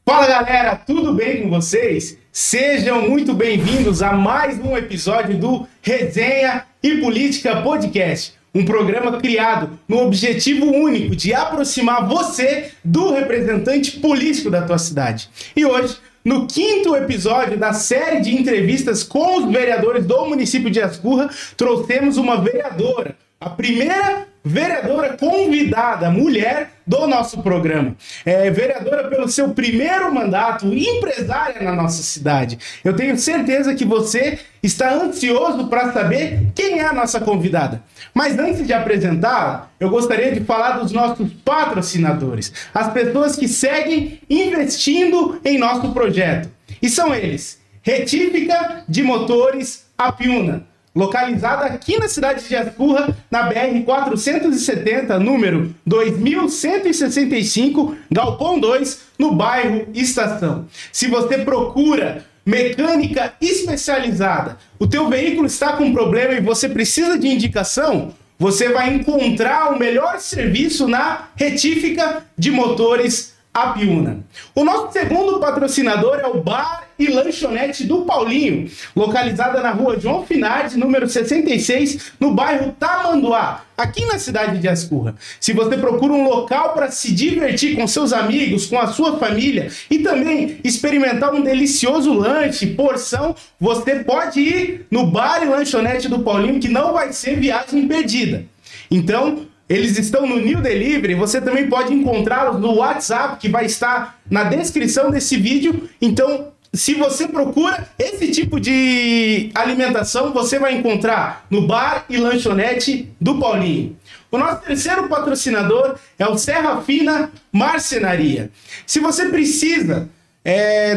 Fala galera, tudo bem com vocês? Sejam muito bem-vindos a mais um episódio do Resenha e Política Podcast, um programa criado no objetivo único de aproximar você do representante político da tua cidade. E hoje, no 5º episódio da série de entrevistas com os vereadores do município de Ascurra, trouxemos uma vereadora, a primeira vereadora convidada, mulher do nosso programa. Vereadora pelo seu primeiro mandato, empresária na nossa cidade. Eu tenho certeza que você está ansioso para saber quem é a nossa convidada. Mas antes de apresentá-la, eu gostaria de falar dos nossos patrocinadores, as pessoas que seguem investindo em nosso projeto. E são eles: Retífica de Motores Apiúna, localizada aqui na cidade de Ascurra, na BR-470, número 2165, Galpão 2, no bairro Estação. Se você procura mecânica especializada, o teu veículo está com problema e você precisa de indicação, você vai encontrar o melhor serviço na Retífica de Motores Apiúna. O nosso segundo patrocinador é o Bar e Lanchonete do Paulinho, localizada na rua João Finardi, número 66, no bairro Tamanduá, aqui na cidade de Ascurra. Se você procura um local para se divertir com seus amigos, com a sua família e também experimentar um delicioso lanche, porção, você pode ir no Bar e Lanchonete do Paulinho, que não vai ser viagem perdida. Então, eles estão no New Delivery, você também pode encontrá-los no WhatsApp, que vai estar na descrição desse vídeo. Então, se você procura esse tipo de alimentação, você vai encontrar no Bar e Lanchonete do Paulinho. O nosso terceiro patrocinador é o Serra Fina Marcenaria. Se você precisa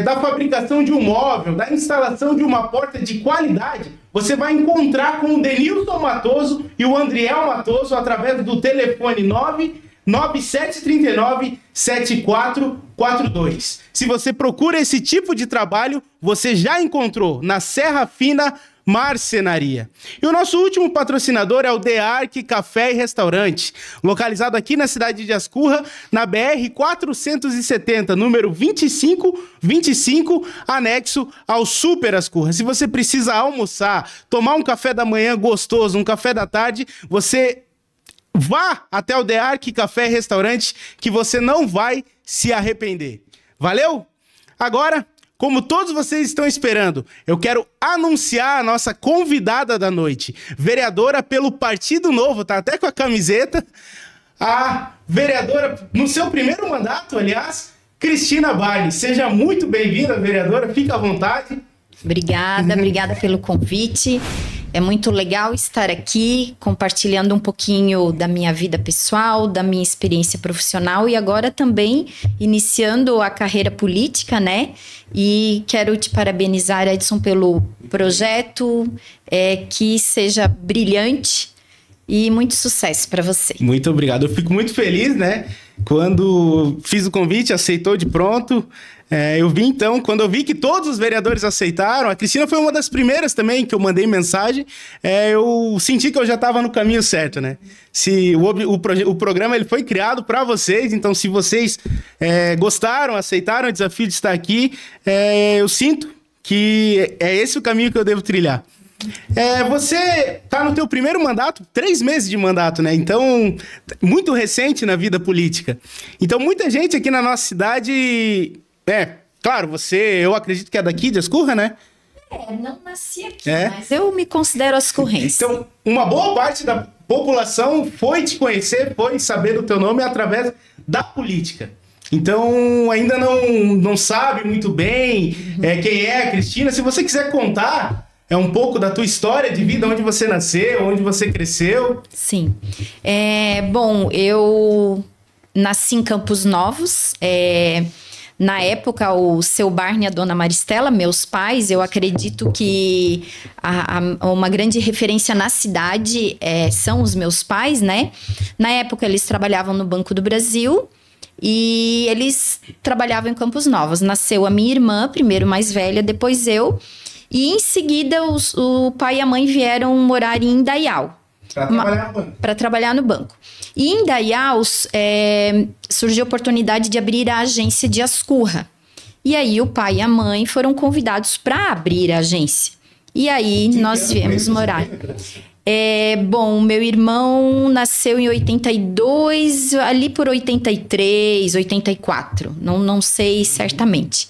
da fabricação de um móvel, da instalação de uma porta de qualidade, você vai encontrar com o Denilson Matoso e o Andriel Matoso através do telefone 99739-7442. Se você procura esse tipo de trabalho, você já encontrou na Serra Fina Marcenaria. E o nosso último patrocinador é o The Arc Café e Restaurante, localizado aqui na cidade de Ascurra, na BR-470, número 2525, anexo ao Super Ascurra. Se você precisa almoçar, tomar um café da manhã gostoso, um café da tarde, você vá até o The Arc Café e Restaurante, que você não vai se arrepender. Valeu? Agora, como todos vocês estão esperando, eu quero anunciar a nossa convidada da noite, vereadora pelo Partido Novo, tá até com a camiseta, a vereadora no seu primeiro mandato, aliás, Cristina Barney. Seja muito bem-vinda, vereadora, fica à vontade. Obrigada pelo convite. É muito legal estar aqui compartilhando um pouquinho da minha vida pessoal, da minha experiência profissional e agora também iniciando a carreira política, né? E quero te parabenizar, Edson, pelo projeto, que seja brilhante e muito sucesso para você. Muito obrigado. Eu fico muito feliz, né? Quando fiz o convite, aceitou de pronto. Eu vi então, quando eu vi que todos os vereadores aceitaram, a Cristina foi uma das primeiras também que eu mandei mensagem, eu senti que eu já estava no caminho certo, né? O programa ele foi criado para vocês, então se vocês gostaram, aceitaram o desafio de estar aqui, eu sinto que é esse o caminho que eu devo trilhar. Você tá no teu primeiro mandato, 3 meses de mandato, né? Então, muito recente na vida política. Então, muita gente aqui na nossa cidade... claro, eu acredito que é daqui de Ascurra, né? Não nasci aqui, mas eu me considero ascurrense. Então, uma boa parte da população foi te conhecer, foi saber do teu nome através da política. Então, ainda não sabe muito bem quem é a Cristina. Se você quiser contar um pouco da tua história de vida, onde você nasceu, onde você cresceu. Sim. Bom, eu nasci em Campos Novos, na época, o seu Barney e a dona Maristela, meus pais, eu acredito que uma grande referência na cidade são os meus pais, né? Na época, eles trabalhavam no Banco do Brasil e eles trabalhavam em Campos Novos. Nasceu a minha irmã, primeiro mais velha, depois eu. E em seguida, o pai e a mãe vieram morar em Indaial. Para trabalhar no banco. E em Indaial surgiu a oportunidade de abrir a agência de Ascurra. E aí o pai e a mãe foram convidados para abrir a agência. E aí nós viemos morar. Bom, meu irmão nasceu em 82, ali por 83, 84, não sei certamente.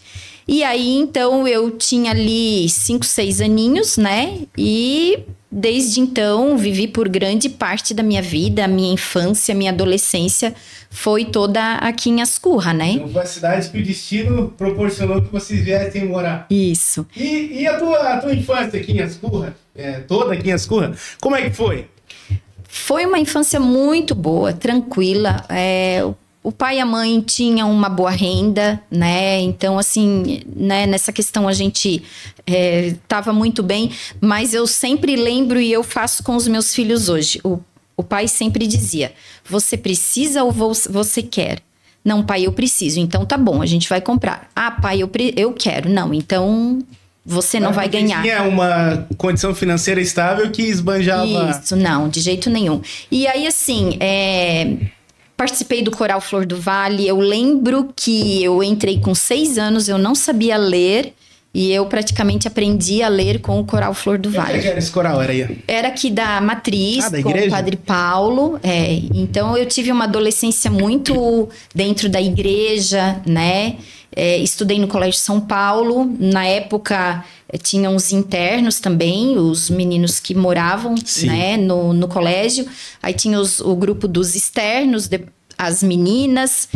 E aí, então, eu tinha ali 5, 6 aninhos, né? E desde então, vivi por grande parte da minha vida, a minha infância, a minha adolescência, foi toda aqui em Ascurra, né? Então, foi a cidade que o destino proporcionou que vocês viessem morar. Isso. E a tua infância aqui em Ascurra, toda aqui em Ascurra, como é que foi? Foi uma infância muito boa, tranquila. O pai e a mãe tinham uma boa renda, né? Então, assim, né, nessa questão a gente estava muito bem. Mas eu sempre lembro e eu faço com os meus filhos hoje. O pai sempre dizia, você precisa ou você quer? Não, pai, eu preciso. Então, tá bom, a gente vai comprar. Ah, pai, eu quero. Não, então você não vai ganhar. Tinha uma condição financeira estável que esbanjava... Isso, não, de jeito nenhum. E aí, assim... Participei do Coral Flor do Vale. Eu lembro que eu entrei com 6 anos, eu não sabia ler. E eu praticamente aprendi a ler com o Coral Flor do Vale. O que era esse coral? Era aqui da Matriz, da com igreja? o Padre Paulo. Então, eu tive uma adolescência muito dentro da igreja, né? Estudei no Colégio São Paulo. Na época, tinham os internos também, os meninos que moravam, né, no colégio. Aí tinha o grupo dos externos, as meninas.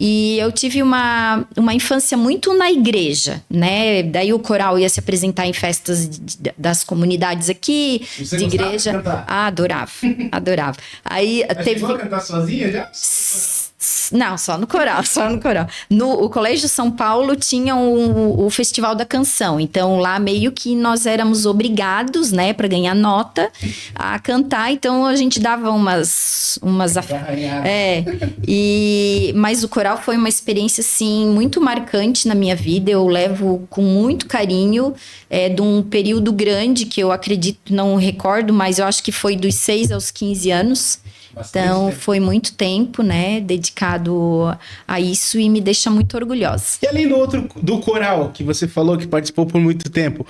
E eu tive uma infância muito na igreja, né? Daí o coral ia se apresentar em festas das comunidades aqui, você de igreja. Cantar? Adorava. Aí teve... Chegou a cantar sozinha já? Não, só no coral. O Colégio São Paulo tinha o Festival da Canção. Então, lá meio que nós éramos obrigados, né, para ganhar nota, a cantar. Então, a gente dava umas mas o coral foi uma experiência, assim, muito marcante na minha vida. Eu levo com muito carinho de um período grande que eu acredito, não recordo, mas eu acho que foi dos 6 aos 15 anos. Então, foi muito tempo, né, dedicado a isso e me deixa muito orgulhosa. E além do coral, que você falou que participou por muito tempo,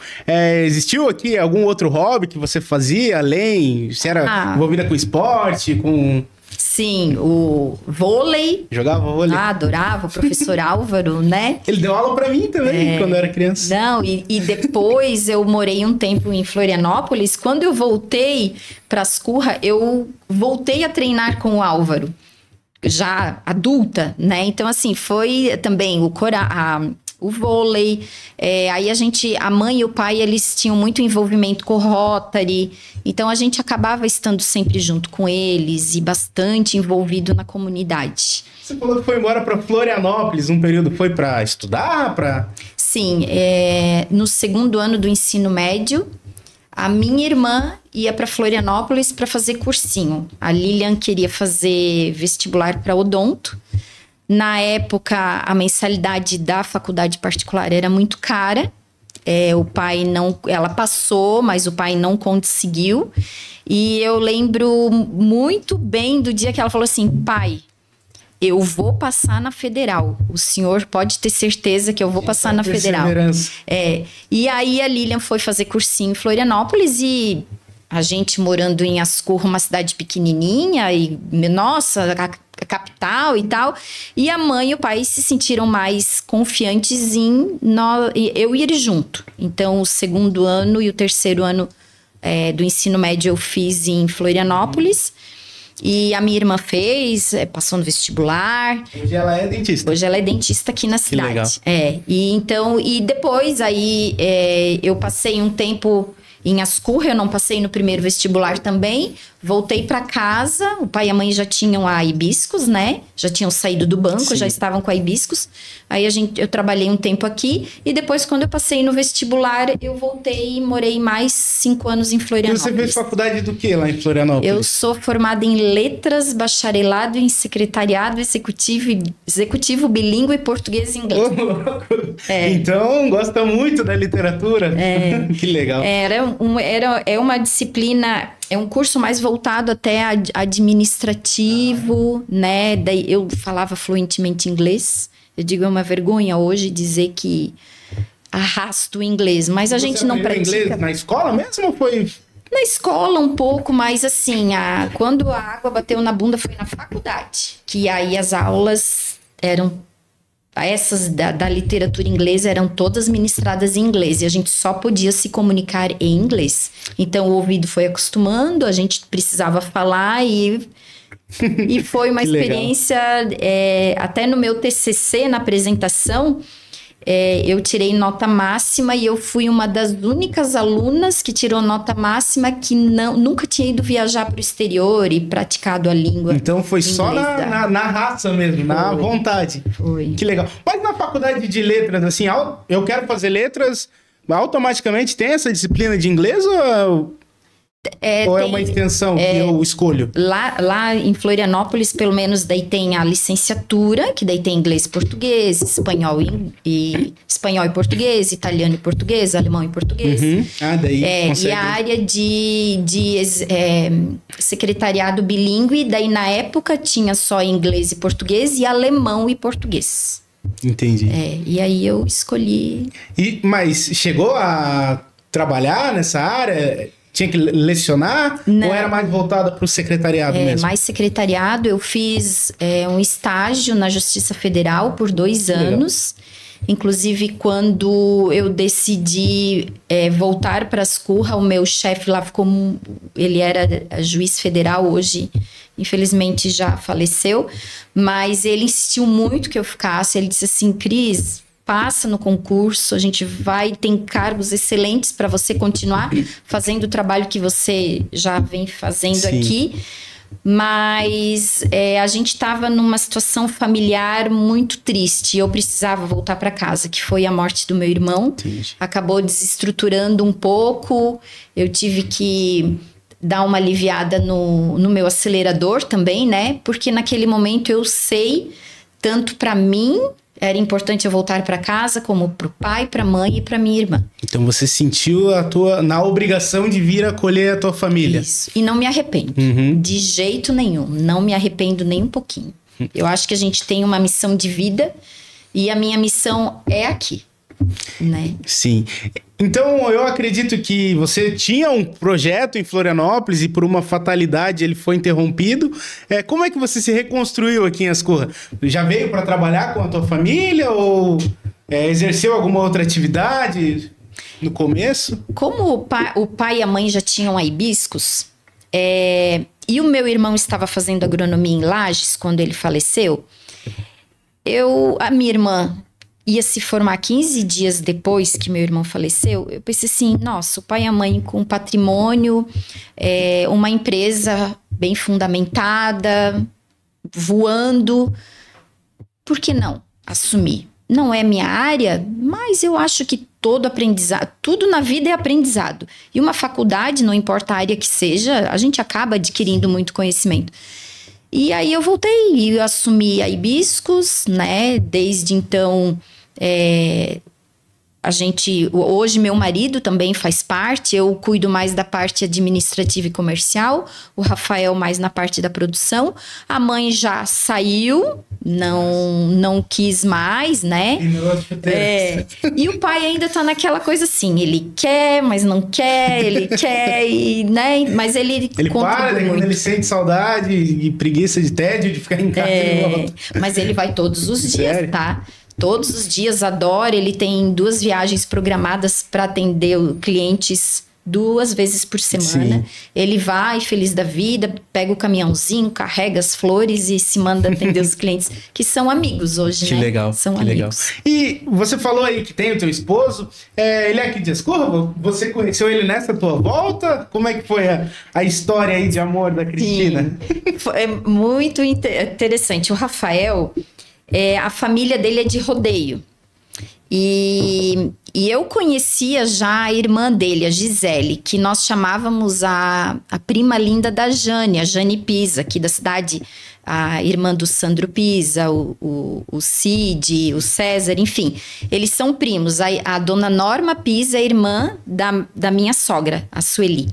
existiu aqui algum outro hobby que você fazia além? Você era envolvida com esporte, com... Sim, o vôlei. Jogava vôlei? Adorava, o professor Álvaro, né? Ele deu aula pra mim também, quando eu era criança. Não, e depois eu morei um tempo em Florianópolis. Quando eu voltei para Ascurra, eu voltei a treinar com o Álvaro, já adulta, né? Então, assim, foi também o vôlei. Aí a mãe e o pai, eles tinham muito envolvimento com o Rotary. Então, a gente acabava estando sempre junto com eles e bastante envolvido na comunidade. Você falou que foi embora para Florianópolis, um período foi para estudar, Sim, no segundo ano do ensino médio, a minha irmã ia para Florianópolis para fazer cursinho. A Lilian queria fazer vestibular para odonto. Na época, a mensalidade da faculdade particular era muito cara. O pai não... Ela passou, mas o pai não conseguiu. E eu lembro muito bem do dia que ela falou assim, pai, eu vou passar na Federal. O senhor pode ter certeza que eu vou passar na Federal. E aí a Lilian foi fazer cursinho em Florianópolis e... A gente morando em Ascurra, uma cidade pequenininha, e, nossa, a capital e tal. E a mãe e o pai se sentiram mais confiantes em eu ir junto. Então, o segundo ano e o terceiro ano do ensino médio eu fiz em Florianópolis. E a minha irmã passou no vestibular. Hoje ela é dentista. Hoje ela é dentista aqui na cidade. Que legal. E depois aí eu passei um tempo... Em Ascurra, eu não passei no primeiro vestibular também. Voltei para casa. O pai e a mãe já tinham a Hibiscus, né? Já tinham saído do banco, já estavam com a Hibiscus. Aí eu trabalhei um tempo aqui. E depois, quando eu passei no vestibular, eu voltei e morei mais 5 anos em Florianópolis. E você fez faculdade do que lá em Florianópolis? Eu sou formada em letras, bacharelado em secretariado executivo bilíngue e português e inglês. Então, gosta muito da literatura. Que legal. É uma disciplina É um curso mais voltado até administrativo, né? Daí eu falava fluentemente inglês. Eu digo, é uma vergonha hoje dizer que arrasto o inglês, mas a gente não pratica. Inglês na escola mesmo ou foi... Na escola um pouco, mas assim, quando a água bateu na bunda foi na faculdade. Que aí as aulas eram... Essas da literatura inglesa eram todas ministradas em inglês e a gente só podia se comunicar em inglês. Então o ouvido foi acostumando, a gente precisava falar e foi uma experiência... até no meu TCC, na apresentação, eu tirei nota máxima e eu fui uma das únicas alunas que tirou nota máxima que nunca tinha ido viajar para o exterior e praticado a língua. Então foi inglesa. Só na raça mesmo, na vontade. Foi. Que legal. Mas na faculdade de letras, assim, eu quero fazer letras, automaticamente tem essa disciplina de inglês ou é uma extensão que eu escolho? Lá em Florianópolis, pelo menos, daí tem a licenciatura, que daí tem inglês e português, espanhol e português, italiano e português, alemão e português. Uhum. Daí e a área de secretariado bilíngue, daí na época tinha só inglês e português e alemão e português. Entendi. E aí eu escolhi... Mas chegou a trabalhar nessa área? Tinha que lecionar? Não. Ou era mais voltada para o secretariado mesmo? Mais secretariado. Eu fiz um estágio na Justiça Federal por 2 anos. Inclusive, quando eu decidi voltar para as Curra, o meu chefe lá ficou... Ele era juiz federal, hoje, infelizmente, já faleceu. Mas ele insistiu muito que eu ficasse. Ele disse assim, Cris... Passa no concurso, a gente tem cargos excelentes para você continuar fazendo o trabalho que você já vem fazendo aqui. Mas a gente estava numa situação familiar muito triste. Eu precisava voltar para casa, que foi a morte do meu irmão. Entendi. Acabou desestruturando um pouco. Eu tive que dar uma aliviada no meu acelerador também, né? Porque naquele momento eu sei, tanto para mim... Era importante eu voltar para casa, como para o pai, para a mãe e para minha irmã. Então você sentiu na obrigação de vir acolher a tua família. Isso. E não me arrependo. De jeito nenhum. Não me arrependo nem um pouquinho. Eu acho que a gente tem uma missão de vida e a minha missão é aqui. Né? Sim. Então, eu acredito que você tinha um projeto em Florianópolis e por uma fatalidade ele foi interrompido. Como é que você se reconstruiu aqui em Ascurra? Já veio para trabalhar com a tua família ou exerceu alguma outra atividade no começo? Como o pai e a mãe já tinham a hibiscos, e o meu irmão estava fazendo agronomia em Lages quando ele faleceu, a minha irmã... ia se formar 15 dias depois que meu irmão faleceu, eu pensei assim, nossa, o pai e a mãe com patrimônio, uma empresa bem fundamentada, voando, por que não assumir? Não é minha área, mas eu acho que todo aprendizado, tudo na vida é aprendizado. E uma faculdade, não importa a área que seja, a gente acaba adquirindo muito conhecimento. E aí eu voltei e assumi a Hibiscos, né? Desde então... hoje meu marido também faz parte, eu cuido mais da parte administrativa e comercial, o Rafael mais na parte da produção, a mãe já saiu, não quis mais, né? E o pai ainda tá naquela coisa assim, ele quer, mas não quer, ele quer, né? Mas ele para, quando ele sente saudade e preguiça de tédio de ficar em casa, ele volta. Mas ele vai todos os dias, tá? Todos os dias, adora. Ele tem 2 viagens programadas para atender clientes 2 vezes por semana. Sim. Ele vai feliz da vida, pega o caminhãozinho, carrega as flores e se manda atender os clientes, que são amigos hoje, que né? Legal, são que amigos. Legal. E você falou aí que tem o teu esposo, ele é aqui de Ascurra? Você conheceu ele nessa tua volta? Como é que foi a história aí de amor da Cristina? É muito interessante. O Rafael... a família dele é de Rodeio. E eu conhecia já a irmã dele, a Gisele, que nós chamávamos a prima linda da Jane, a Jane Pisa, aqui da cidade, a irmã do Sandro Pisa, o Cid, o César, enfim. Eles são primos. A dona Norma Pisa é irmã da minha sogra, a Sueli.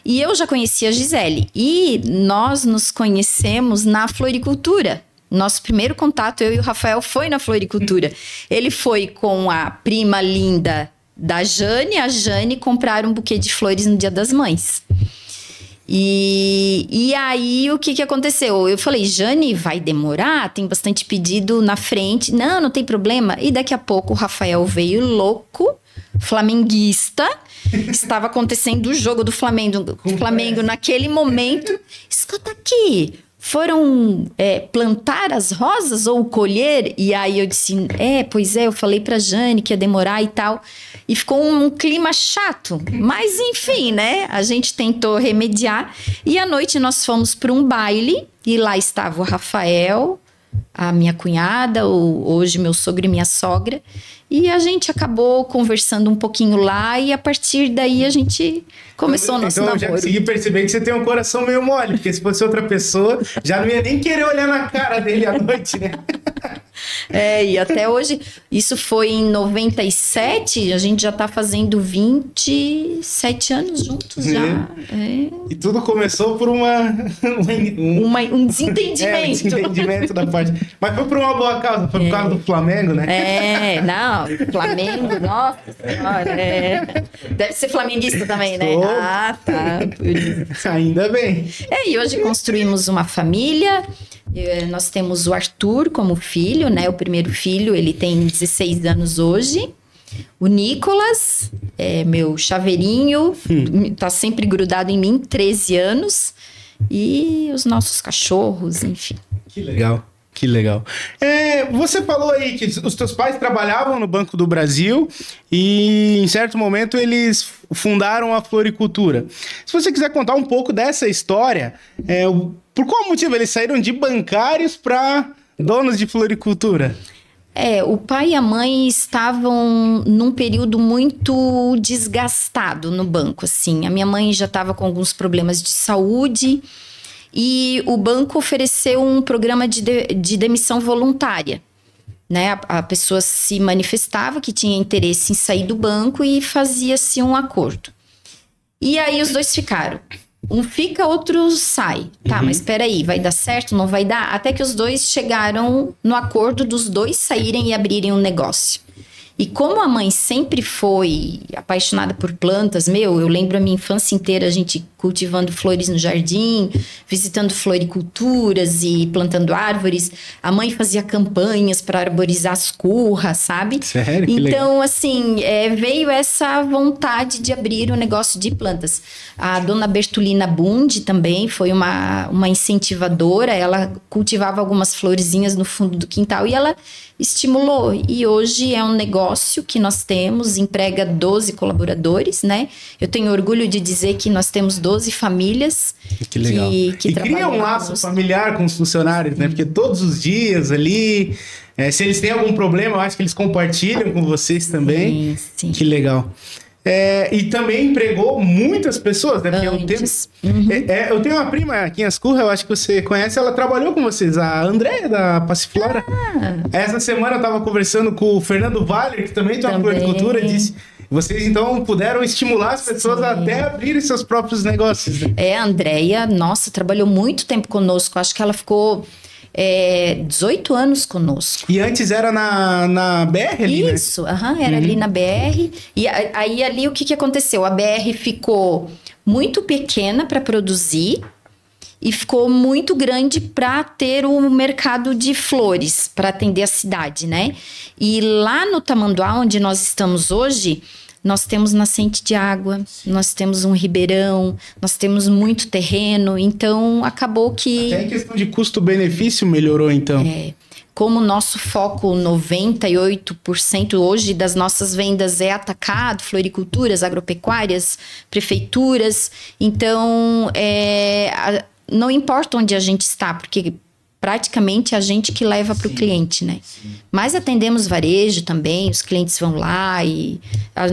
E eu já conhecia a Gisele. E nós nos conhecemos na floricultura. Nosso primeiro contato, eu e o Rafael, foi na floricultura. Ele foi com a prima linda da Jane. A Jane compraram um buquê de flores no Dia das Mães. E aí, o que aconteceu? Eu falei, Jane, vai demorar? Tem bastante pedido na frente. Não, não tem problema. E daqui a pouco o Rafael veio louco, flamenguista. Estava acontecendo o jogo do Flamengo naquele momento. Escuta aqui, foram plantar as rosas ou colher? E aí eu disse, pois é, eu falei pra Jane que ia demorar e tal. E ficou um clima chato. Mas enfim, né? A gente tentou remediar. E à noite nós fomos para um baile. E lá estava o Rafael, a minha cunhada, hoje meu sogro e minha sogra. E a gente acabou conversando um pouquinho lá. E a partir daí a gente começou o nosso namoro. Então eu já consegui perceber que você tem um coração meio mole. Porque se fosse outra pessoa, já não ia nem querer olhar na cara dele à noite, né? E até hoje, isso foi em 97, a gente já tá fazendo 27 anos juntos já. E tudo começou por um desentendimento. Um desentendimento da parte. Mas foi por uma boa causa, foi por causa do Flamengo, né? Não, Flamengo, nossa senhora. Deve ser flamenguista também, né? Ah, tá. Por isso. Ainda bem. E hoje construímos uma família. Nós temos o Arthur como filho, né? O primeiro filho, ele tem 16 anos hoje. O Nicolas, meu chaveirinho, tá sempre grudado em mim, 13 anos. E os nossos cachorros, enfim. Que legal. Que legal. Você falou aí que os teus pais trabalhavam no Banco do Brasil e em certo momento eles fundaram a floricultura. Se você quiser contar um pouco dessa história, por qual motivo eles saíram de bancários para donos de floricultura? O pai e a mãe estavam num período muito desgastado no banco, assim. A minha mãe já estava com alguns problemas de saúde. E o banco ofereceu um programa de demissão voluntária, né? A pessoa se manifestava que tinha interesse em sair do banco e fazia-se um acordo. E aí os dois ficaram. Um fica, outro sai. Tá, mas espera aí, vai dar certo, não vai dar? Até que os dois chegaram no acordo dos dois saírem e abrirem um negócio. E como a mãe sempre foi apaixonada por plantas, eu lembro a minha infância inteira, a gente cultivando flores no jardim, visitando floriculturas e plantando árvores. A mãe fazia campanhas para arborizar as curras, sabe? Sério? Então, assim, veio essa vontade de abrir um negócio de plantas. A dona Bertolina Bund também foi uma incentivadora, ela cultivava algumas florezinhas no fundo do quintal e ela estimulou. E hoje é um negócio que nós temos, emprega 12 colaboradores, né? Eu tenho orgulho de dizer que nós temos 12 famílias que legal. Que e cria um laço familiar com os funcionários, né? Porque todos os dias ali, se eles têm algum problema, eu acho que eles compartilham com vocês também. Sim. Que legal. E também empregou muitas pessoas, né? Porque eu tenho uma prima aqui em Ascurra, eu acho que você conhece, ela trabalhou com vocês, a Andréia da Passiflora. Essa semana eu tava conversando com o Fernando Valer, que também tem uma floricultura, e disse... Vocês, então, puderam estimular as pessoas até abrirem seus próprios negócios, né? A Andréia, nossa, trabalhou muito tempo conosco. Acho que ela ficou 18 anos conosco. E antes era na BR ali, Isso, né? Era ali na BR. E aí ali o que aconteceu? A BR ficou muito pequena para produzir e ficou muito grande para ter o mercado de flores, para atender a cidade, né? E lá no Tamanduá, onde nós estamos hoje, nós temos nascente de água, nós temos um ribeirão, nós temos muito terreno, então acabou que... Até em questão de custo-benefício melhorou, então. Como o nosso foco, 98% hoje das nossas vendas é atacado, floriculturas, agropecuárias, prefeituras, então não importa onde a gente está, porque praticamente é a gente que leva para o cliente, né? Sim. Mas atendemos varejo também, os clientes vão lá e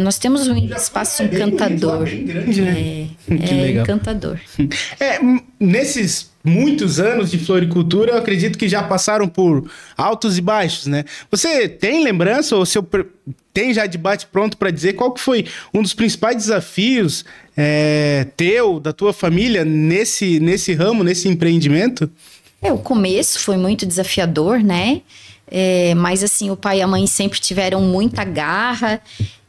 nós temos um espaço encantador. Bem grande, né? Que legal. Encantador. Nesses muitos anos de floricultura, eu acredito que já passaram por altos e baixos, né? Você tem lembrança ou tem já debate pronto para dizer qual que foi um dos principais desafios da tua família nesse ramo, nesse empreendimento? O começo foi muito desafiador, né? Mas assim, o pai e a mãe sempre tiveram muita garra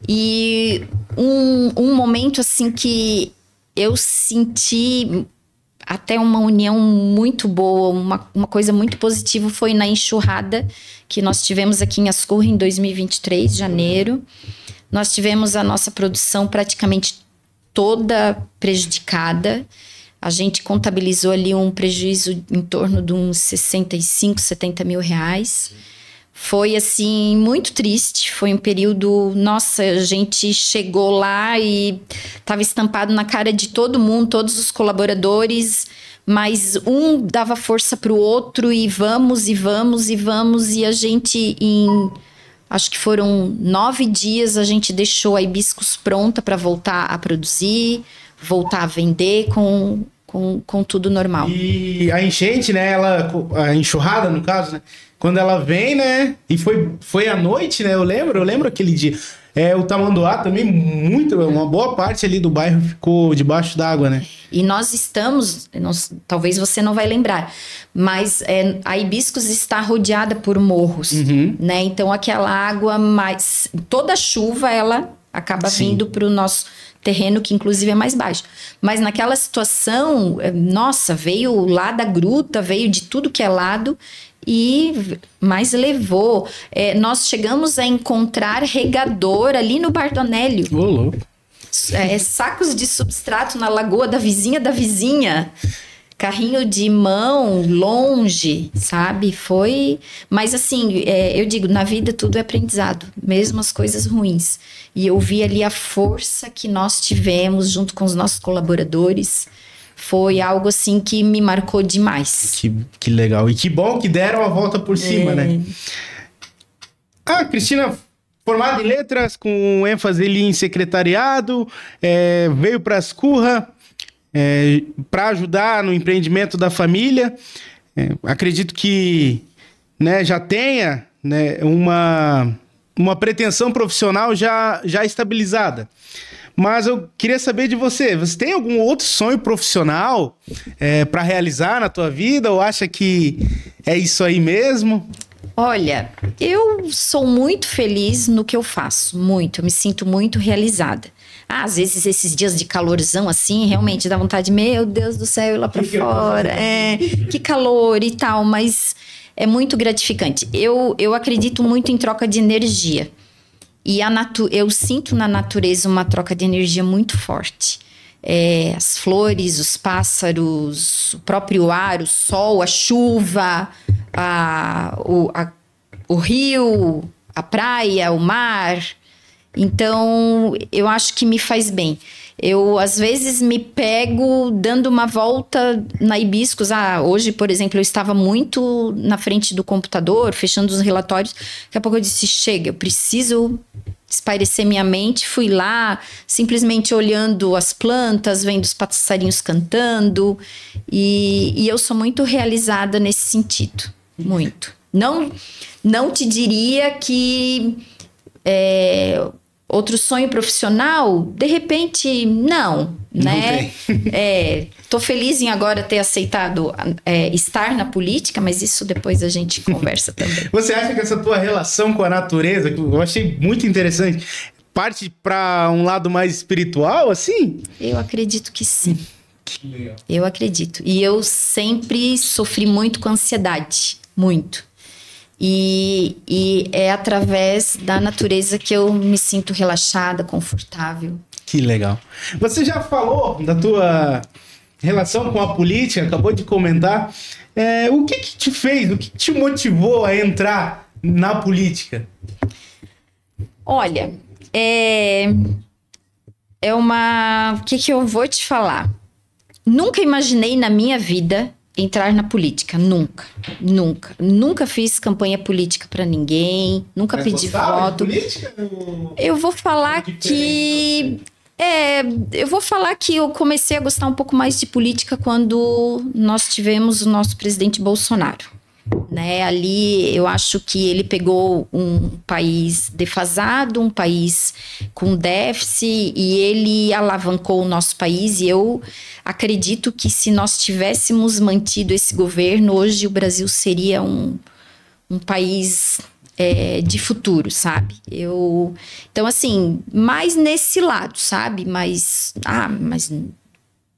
e um momento assim que eu senti até uma união muito boa, uma coisa muito positiva foi na enxurrada que nós tivemos aqui em Ascurra em 2023, janeiro. Nós tivemos a nossa produção praticamente toda prejudicada. A gente contabilizou ali um prejuízo em torno de uns 65, 70 mil reais. Foi, assim, muito triste. Foi um período... Nossa, a gente chegou lá e estava estampado na cara de todo mundo, todos os colaboradores, mas um dava força para o outro e vamos, e vamos, e vamos. E a gente, acho que foram 9 dias, a gente deixou a Hibiscus pronta para voltar a produzir, voltar a vender com tudo normal. E a enchente, né? A enxurrada, no caso, né? Quando ela vem, né? E foi à noite, né? Eu lembro aquele dia. O Tamanduá também, uma boa parte ali do bairro ficou debaixo d'água, né? E nós estamos, talvez você não vai lembrar, mas a Hibiscus está rodeada por morros, né? Então aquela água, toda chuva, ela acaba vindo para o nosso terreno, que inclusive é mais baixo. Mas naquela situação, nossa, veio lá da gruta, veio de tudo que é lado, mas levou. Nós chegamos a encontrar regador ali no Bardonélio. Ô, louco. Sacos de substrato na lagoa da vizinha. Carrinho de mão, longe, sabe? Foi... Mas assim, eu digo, na vida tudo é aprendizado, mesmo as coisas ruins. E eu vi ali a força que nós tivemos junto com os nossos colaboradores. Foi algo assim que me marcou demais. Que legal. E que bom que deram a volta por cima, né? Cristina, formada em letras, com ênfase ali em secretariado, veio para Ascurra para ajudar no empreendimento da família. Acredito que, né, já tenha, né, uma pretensão profissional já estabilizada. Mas eu queria saber de você. Você tem algum outro sonho profissional para realizar na tua vida? Ou acha que é isso aí mesmo? Olha, eu sou muito feliz no que eu faço. Muito. Eu me sinto muito realizada. Às vezes esses dias de calorzão assim, realmente dá vontade, meu Deus do céu, ir lá para fora. Que calor e tal, mas é muito gratificante. Eu acredito muito em troca de energia. E eu sinto na natureza uma troca de energia muito forte. As flores, os pássaros, o próprio ar, o sol, a chuva, o rio, a praia, o mar. Então, eu acho que me faz bem. Eu, às vezes, me pego dando uma volta na Hibiscus. Hoje, por exemplo, eu estava muito na frente do computador, fechando os relatórios. Daqui a pouco eu disse, chega, eu preciso espairecer minha mente. Fui lá, simplesmente olhando as plantas, vendo os passarinhos cantando. E eu sou muito realizada nesse sentido. Muito. Não te diria que... outro sonho profissional, de repente, não, né? Tô feliz em agora ter aceitado estar na política, mas isso depois a gente conversa também. Você acha que essa tua relação com a natureza, que eu achei muito interessante, parte para um lado mais espiritual, assim? Eu acredito que sim. Que legal. Eu acredito. E eu sempre sofri muito com ansiedade, muito. E é através da natureza que eu me sinto relaxada, confortável. Que legal. Você já falou da tua relação com a política, acabou de comentar. O que te fez, o que te motivou a entrar na política? Olha, o que eu vou te falar? Nunca imaginei na minha vida entrar na política, nunca fiz campanha política para ninguém, nunca pedi voto. De política? Eu vou falar que Eu vou falar que eu comecei a gostar um pouco mais de política quando nós tivemos o nosso presidente Bolsonaro. Né? Ali eu acho que ele pegou um país defasado, um país com déficit, e ele alavancou o nosso país. E eu acredito que se nós tivéssemos mantido esse governo, hoje o Brasil seria um país de futuro, sabe? Então, assim, mais nesse lado, sabe? Mas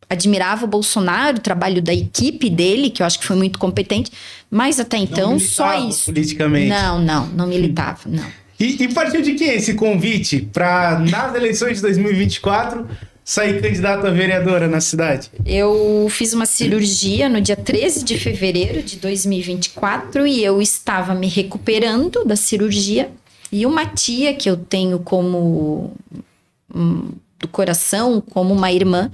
admirava o Bolsonaro, o trabalho da equipe dele, que eu acho que foi muito competente, mas até então só isso. Politicamente. Não militava, não. E partiu de quem esse convite para, nas eleições de 2024, sair candidato a vereadora na cidade? Eu fiz uma cirurgia no dia 13 de fevereiro de 2024 e eu estava me recuperando da cirurgia. E uma tia que eu tenho como do coração, como uma irmã,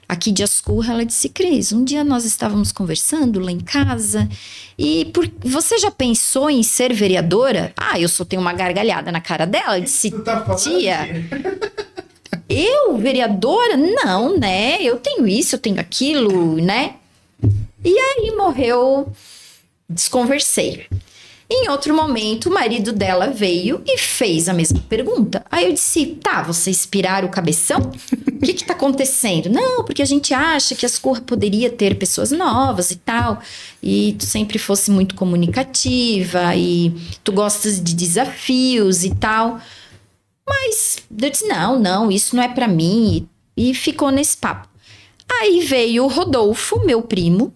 aqui de Ascurra, ela disse: Cris, um dia nós estávamos conversando lá em casa e você já pensou em ser vereadora? Eu só tenho uma gargalhada na cara dela. Eu disse: tia, eu, vereadora? Não, né? Eu tenho isso, eu tenho aquilo, né? E aí morreu, desconversei. Em outro momento, o marido dela veio e fez a mesma pergunta. Aí eu disse: tá, vocês piraram o cabeção? O que tá acontecendo? Não, porque a gente acha que a Ascurra poderia ter pessoas novas e tal. E tu sempre fosse muito comunicativa e tu gostas de desafios e tal. Mas eu disse: não, isso não é pra mim. E ficou nesse papo. Aí veio o Rodolfo, meu primo,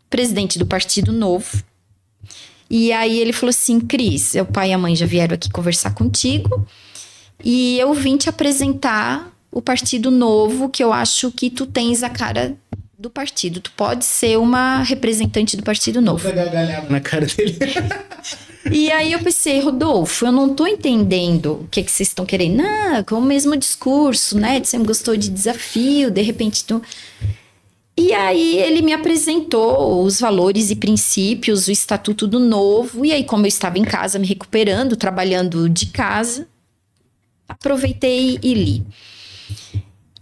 presidente do Partido Novo. E aí ele falou assim: Cris, o pai e a mãe já vieram aqui conversar contigo e eu vim te apresentar o Partido Novo, que eu acho que tu tens a cara do partido. Tu pode ser uma representante do Partido Novo. Vou gargalhada na cara dele. E aí eu pensei: Rodolfo, eu não tô entendendo o que vocês estão querendo. Não, com o mesmo discurso, né? Tu sempre gostou de desafio, de repente tu... E aí ele me apresentou os valores e princípios, o Estatuto do Novo. E aí, como eu estava em casa me recuperando, trabalhando de casa, aproveitei e li.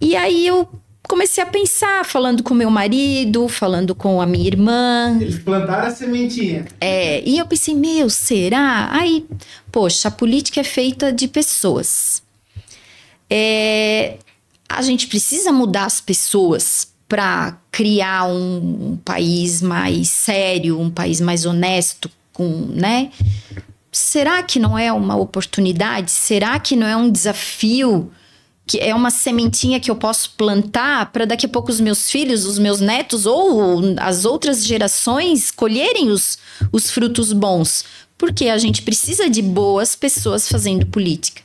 E aí eu comecei a pensar, falando com meu marido, falando com a minha irmã. Eles plantaram a sementinha. E eu pensei: será? Aí, poxa, a política é feita de pessoas. A gente precisa mudar as pessoas para criar um país mais sério, um país mais honesto, né? Será que não é uma oportunidade? Será que não é um desafio? Que é uma sementinha que eu posso plantar para daqui a pouco os meus filhos, os meus netos ou as outras gerações colherem os frutos bons? Porque a gente precisa de boas pessoas fazendo política.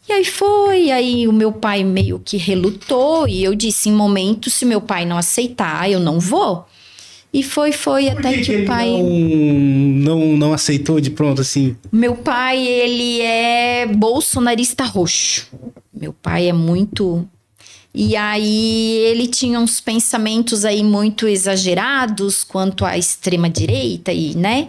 E aí o meu pai meio que relutou e eu disse: em momento, se meu pai não aceitar, eu não vou. E foi até que o pai... não aceitou de pronto assim? Meu pai, ele é bolsonarista roxo. Meu pai é muito... E aí ele tinha uns pensamentos aí muito exagerados quanto à extrema-direita e, né?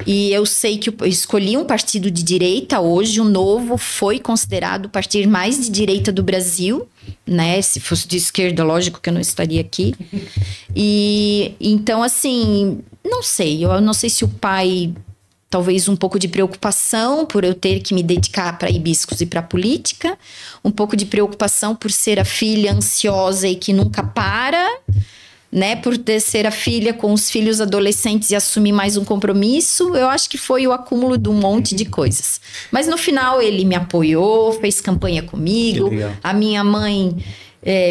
E eu sei que eu escolhi um partido de direita. Hoje o Novo foi considerado o partido mais de direita do Brasil, né? Se fosse de esquerda, lógico que eu não estaria aqui. E então, assim, não sei. Eu não sei se o pai, talvez um pouco de preocupação por eu ter que me dedicar para hibiscos e para política, um pouco de preocupação por ser a filha ansiosa e que nunca para, né, por ser a filha com os filhos adolescentes e assumir mais um compromisso. Eu acho que foi o acúmulo de um monte de coisas. Mas no final ele me apoiou, fez campanha comigo. A minha mãe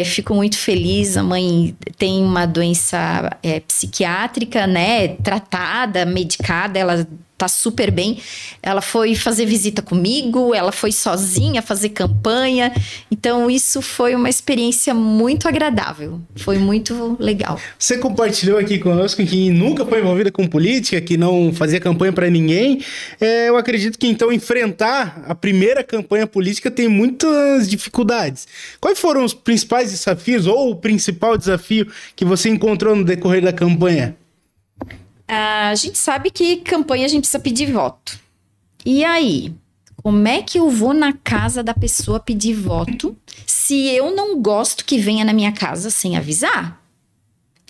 ficou muito feliz. A mãe tem uma doença psiquiátrica, né, tratada, medicada, ela tá super bem. Ela foi fazer visita comigo, ela foi sozinha fazer campanha. Então, isso foi uma experiência muito agradável. Foi muito legal. Você compartilhou aqui conosco que nunca foi envolvida com política, que não fazia campanha para ninguém. Eu acredito que, então, enfrentar a primeira campanha política tem muitas dificuldades. Quais foram os principais desafios ou o principal desafio que você encontrou no decorrer da campanha? A gente sabe que campanha a gente precisa pedir voto. E aí, Como é que eu vou na casa da pessoa pedir voto se eu não gosto que venha na minha casa sem avisar?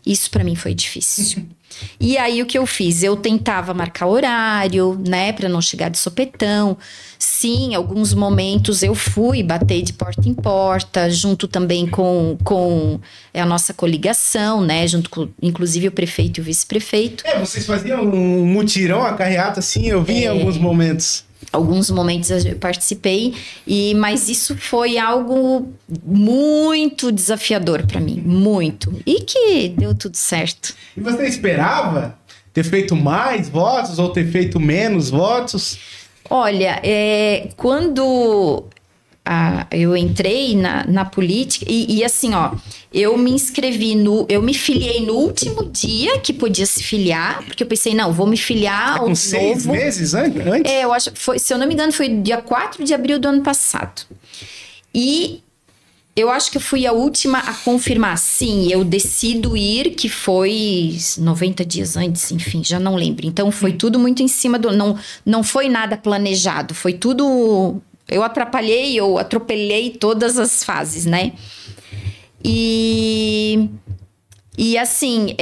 Isso para mim foi difícil. E aí o que eu fiz? Eu tentava marcar horário, né, para não chegar de sopetão. Sim, em alguns momentos eu fui bater de porta em porta, junto também com a nossa coligação, né, junto com inclusive o prefeito e o vice-prefeito. Vocês faziam um mutirão, a carreata, assim, eu vi em alguns momentos. Alguns momentos eu participei, mas isso foi algo muito desafiador para mim, muito. E que deu tudo certo. E você esperava ter feito mais votos ou ter feito menos votos? Olha, quando eu entrei na política, e assim, ó, eu me filiei no último dia que podia se filiar, porque eu pensei, não, vou me filiar com 6 meses antes? Eu acho que foi, se eu não me engano, foi dia 4 de abril do ano passado. E eu acho que eu fui a última a confirmar, sim, eu decido ir, que foi 90 dias antes, enfim, já não lembro. Então foi tudo muito em cima não foi nada planejado, foi tudo... Eu atropelei todas as fases, né? E assim,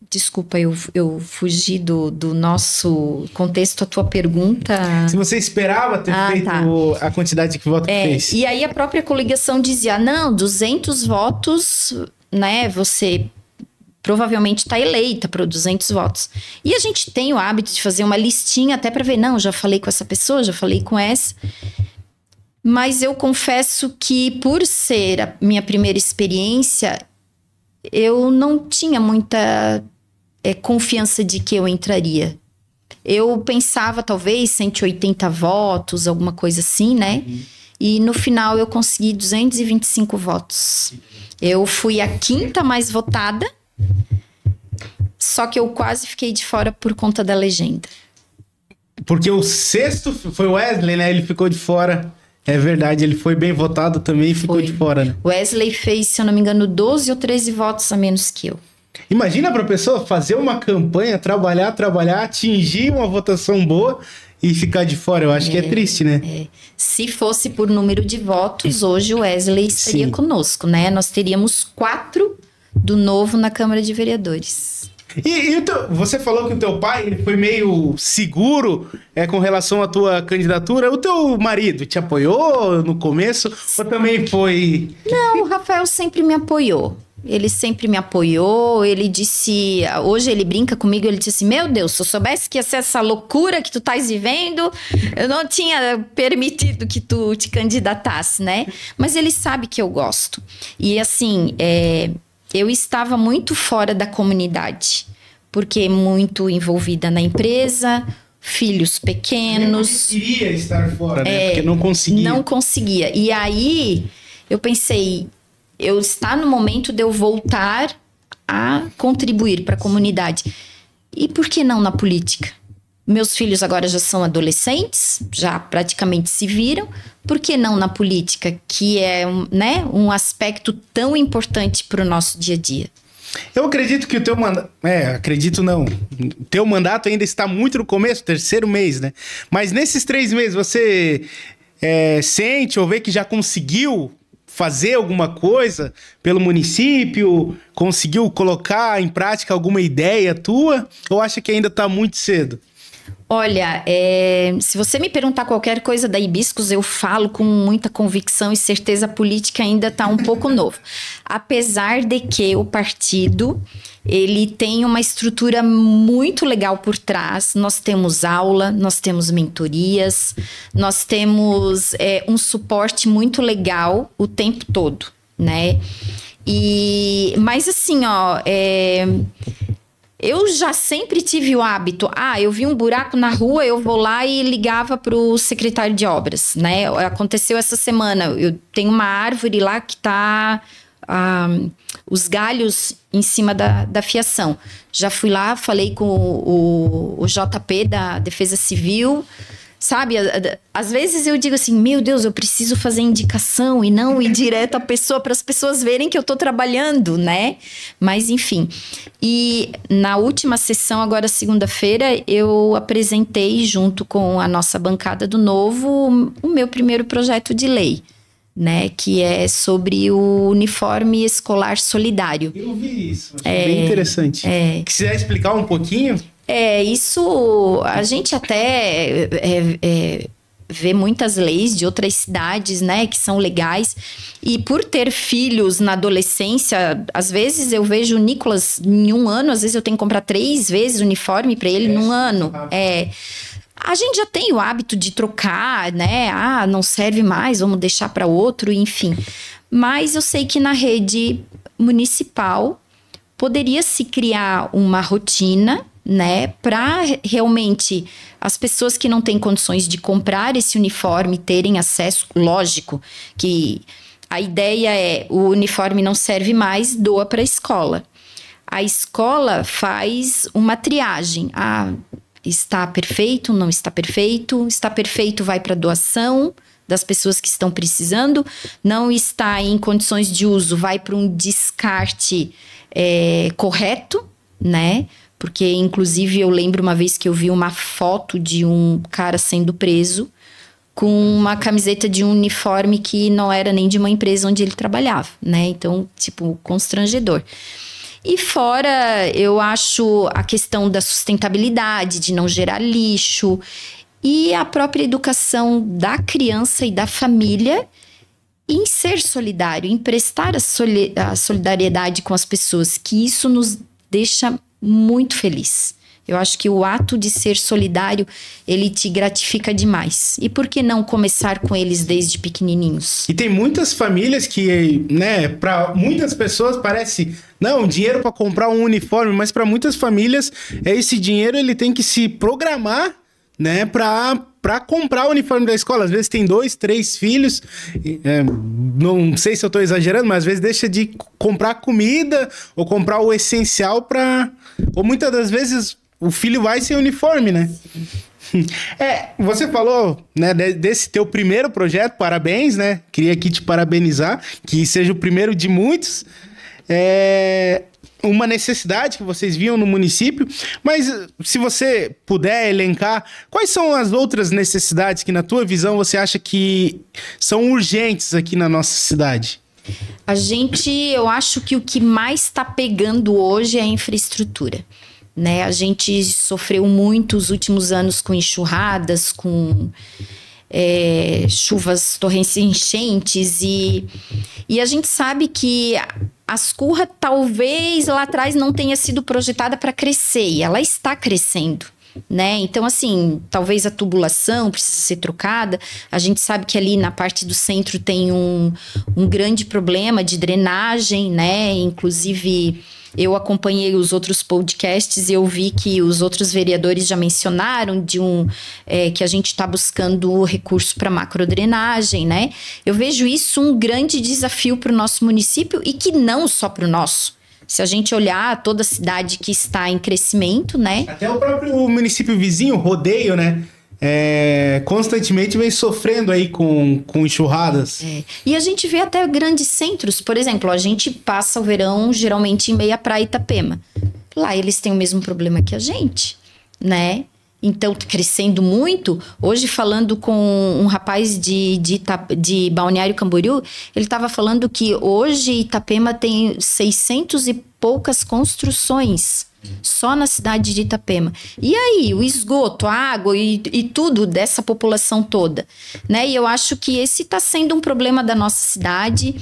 desculpa, eu fugi do nosso contexto, a tua pergunta. Se você esperava ter feito a quantidade de votos que fez. E aí a própria coligação dizia, não, 200 votos, né, você provavelmente está eleita para 200 votos. E a gente tem o hábito de fazer uma listinha até para ver, não, já falei com essa pessoa, já falei com essa. Mas eu confesso que por ser a minha primeira experiência, eu não tinha muita confiança de que eu entraria. Eu pensava talvez 180 votos, alguma coisa assim, né? E no final eu consegui 225 votos. Eu fui a 5ª mais votada, só que eu quase fiquei de fora por conta da legenda. Porque o 6º foi o Wesley, né? Ele ficou de fora. É verdade, ele foi bem votado também e ficou de fora, né? Wesley fez, se eu não me engano, 12 ou 13 votos a menos que eu. Imagina pra pessoa fazer uma campanha, trabalhar, atingir uma votação boa e ficar de fora. Eu acho que é triste, né? Se fosse por número de votos, hoje o Wesley estaria conosco, né? Nós teríamos 4 do Novo na Câmara de Vereadores. E você falou que o teu pai ele foi meio seguro com relação à tua candidatura. O teu marido te apoiou no começo ou também foi... Não, o Rafael sempre me apoiou. Ele sempre me apoiou, ele disse... Hoje ele brinca comigo, ele disse assim, meu Deus, se eu soubesse que ia ser essa loucura que tu estás vivendo, eu não tinha permitido que tu te candidatasse, né? Mas ele sabe que eu gosto. E assim, eu estava muito fora da comunidade, porque muito envolvida na empresa, filhos pequenos. Eu queria estar fora, né? Porque não conseguia. Não conseguia. E aí, eu pensei... está no momento de eu voltar a contribuir para a comunidade. E por que não na política? Meus filhos agora já são adolescentes, já praticamente se viram. Por que não na política, que é um aspecto tão importante para o nosso dia a dia? Eu acredito que o teu mandato... acredito não. O teu mandato ainda está muito no começo, 3º mês, né? Mas nesses 3 meses, você sente ou vê que já conseguiu fazer alguma coisa pelo município? Conseguiu colocar em prática alguma ideia tua? Ou acha que ainda está muito cedo? Olha, se você me perguntar qualquer coisa da Hibiscus, eu falo com muita convicção e certeza, a política ainda está um pouco novo. Apesar de que o partido, ele tem uma estrutura muito legal por trás. Nós temos aula, nós temos mentorias, nós temos um suporte muito legal o tempo todo, né? Mas assim, ó... eu já sempre tive o hábito, eu vi um buraco na rua, eu vou lá e ligava para o secretário de obras, né? Aconteceu essa semana, eu tenho uma árvore lá que está os galhos em cima da fiação. Já fui lá, falei com o JP da Defesa Civil, Sabe, às vezes eu digo assim, meu Deus, eu preciso fazer indicação e não ir direto à pessoa, para as pessoas verem que eu tô trabalhando, né? Mas enfim. E na última sessão, agora segunda-feira, eu apresentei junto com a nossa bancada do Novo o meu primeiro projeto de lei, né? Que é sobre o uniforme escolar solidário. Eu vi isso, achei bem interessante. Quiser explicar um pouquinho? Isso a gente até vê muitas leis de outras cidades, né, que são legais. E por ter filhos na adolescência, às vezes eu vejo o Nicolas em um ano, às vezes eu tenho que comprar 3 vezes o uniforme para ele num ano. A gente já tem o hábito de trocar, né? Ah, não serve mais, vamos deixar para outro, enfim. Mas eu sei que na rede municipal poderia se criar uma rotina, né, para realmente as pessoas que não têm condições de comprar esse uniforme terem acesso. Lógico que a ideia é o uniforme não serve mais, doa para a escola. A escola faz uma triagem. Está perfeito, não está perfeito. Está perfeito, vai para doação das pessoas que estão precisando. Não está em condições de uso, vai para um descarte correto, né? Porque, inclusive, eu lembro uma vez que eu vi uma foto de um cara sendo preso com uma camiseta de um uniforme que não era nem de uma empresa onde ele trabalhava, né? Então, tipo, constrangedor. E fora, eu acho a questão da sustentabilidade, de não gerar lixo, e a própria educação da criança e da família em ser solidário, em prestar a solidariedade com as pessoas, que isso nos deixa muito feliz. Eu acho que o ato de ser solidário, ele te gratifica demais. E por que não começar com eles desde pequenininhos? E tem muitas famílias que, né, para muitas pessoas parece, não, dinheiro para comprar um uniforme, mas para muitas famílias, esse dinheiro ele tem que se programar, né, para comprar o uniforme da escola. Às vezes tem 2, 3 filhos, não sei se eu estou exagerando, mas às vezes deixa de comprar comida ou comprar o essencial ou muitas das vezes o filho vai sem uniforme, né? Você falou, né, desse teu primeiro projeto, parabéns, né? Queria aqui te parabenizar, que seja o primeiro de muitos. Uma necessidade que vocês viam no município, mas se você puder elencar, quais são as outras necessidades que, na tua visão, você acha que são urgentes aqui na nossa cidade? Eu acho que o que mais está pegando hoje é a infraestrutura, né? A gente sofreu muito os últimos anos com enxurradas, com chuvas torrenciais, enchentes, e a gente sabe que a Ascurra talvez lá atrás não tenha sido projetada para crescer, e ela está crescendo, né? Então, assim, talvez a tubulação precise ser trocada. A gente sabe que ali na parte do centro tem um grande problema de drenagem, né? Inclusive, eu acompanhei os outros podcasts e eu vi que os outros vereadores já mencionaram que a gente está buscando recurso para macrodrenagem, né? Eu vejo isso um grande desafio para o nosso município, e que não só para o nosso. Se a gente olhar toda a cidade que está em crescimento, né? Até o próprio município vizinho, Rodeio, né? Constantemente vem sofrendo aí com enxurradas. E a gente vê até grandes centros. Por exemplo, a gente passa o verão geralmente em Meia Praia, Itapema. Lá eles têm o mesmo problema que a gente, né? Então, crescendo muito. Hoje, falando com um rapaz de Balneário Camboriú, ele estava falando que hoje Itapema tem 600 e poucas construções só na cidade de Itapema. E aí, o esgoto, a água e tudo dessa população toda, né? E eu acho que esse está sendo um problema da nossa cidade.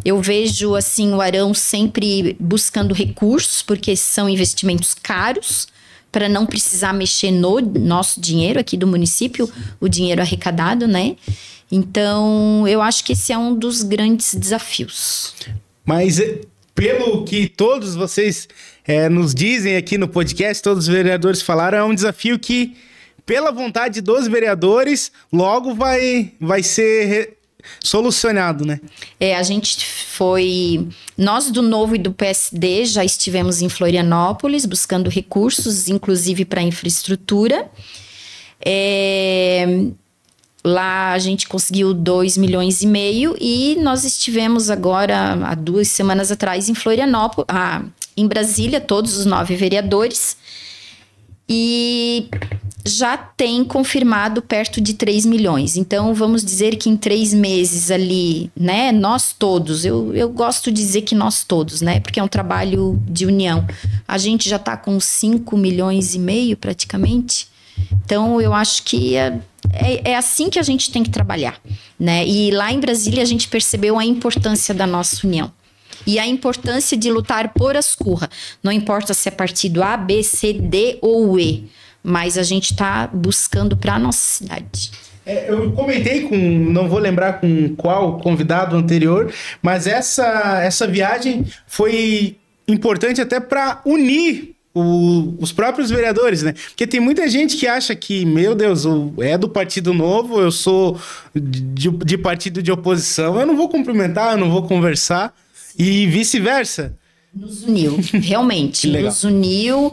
Eu vejo, assim, o Arão sempre buscando recursos, porque são investimentos caros, para não precisar mexer no nosso dinheiro aqui do município, o dinheiro arrecadado, né? Então, eu acho que esse é um dos grandes desafios. Mas, pelo que todos vocês nos dizem aqui no podcast, todos os vereadores falaram, é um desafio que, pela vontade dos vereadores, logo vai ser solucionado, né? Nós do Novo e do PSD já estivemos em Florianópolis buscando recursos, inclusive para infraestrutura. Lá a gente conseguiu 2,5 milhões e nós estivemos agora, há 2 semanas atrás, em Florianópolis, em Brasília, todos os 9 vereadores, e já tem confirmado perto de 3 milhões. Então, vamos dizer que em 3 meses ali, né, nós todos, eu gosto de dizer que nós todos, né, porque é um trabalho de união. A gente já está com 5,5 milhões praticamente. Então, eu acho que é assim que a gente tem que trabalhar, né? E lá em Brasília a gente percebeu a importância da nossa união. E a importância de lutar por Ascurra. Não importa se é partido A, B, C, D ou E. Mas a gente está buscando para a nossa cidade. Eu comentei não vou lembrar com qual convidado anterior, mas essa viagem foi importante até para unir os próprios vereadores, né? Porque tem muita gente que acha que, meu Deus, é do Partido Novo, eu sou de partido de oposição, eu não vou cumprimentar, eu não vou conversar, e vice-versa. Nos uniu, realmente, nos uniu.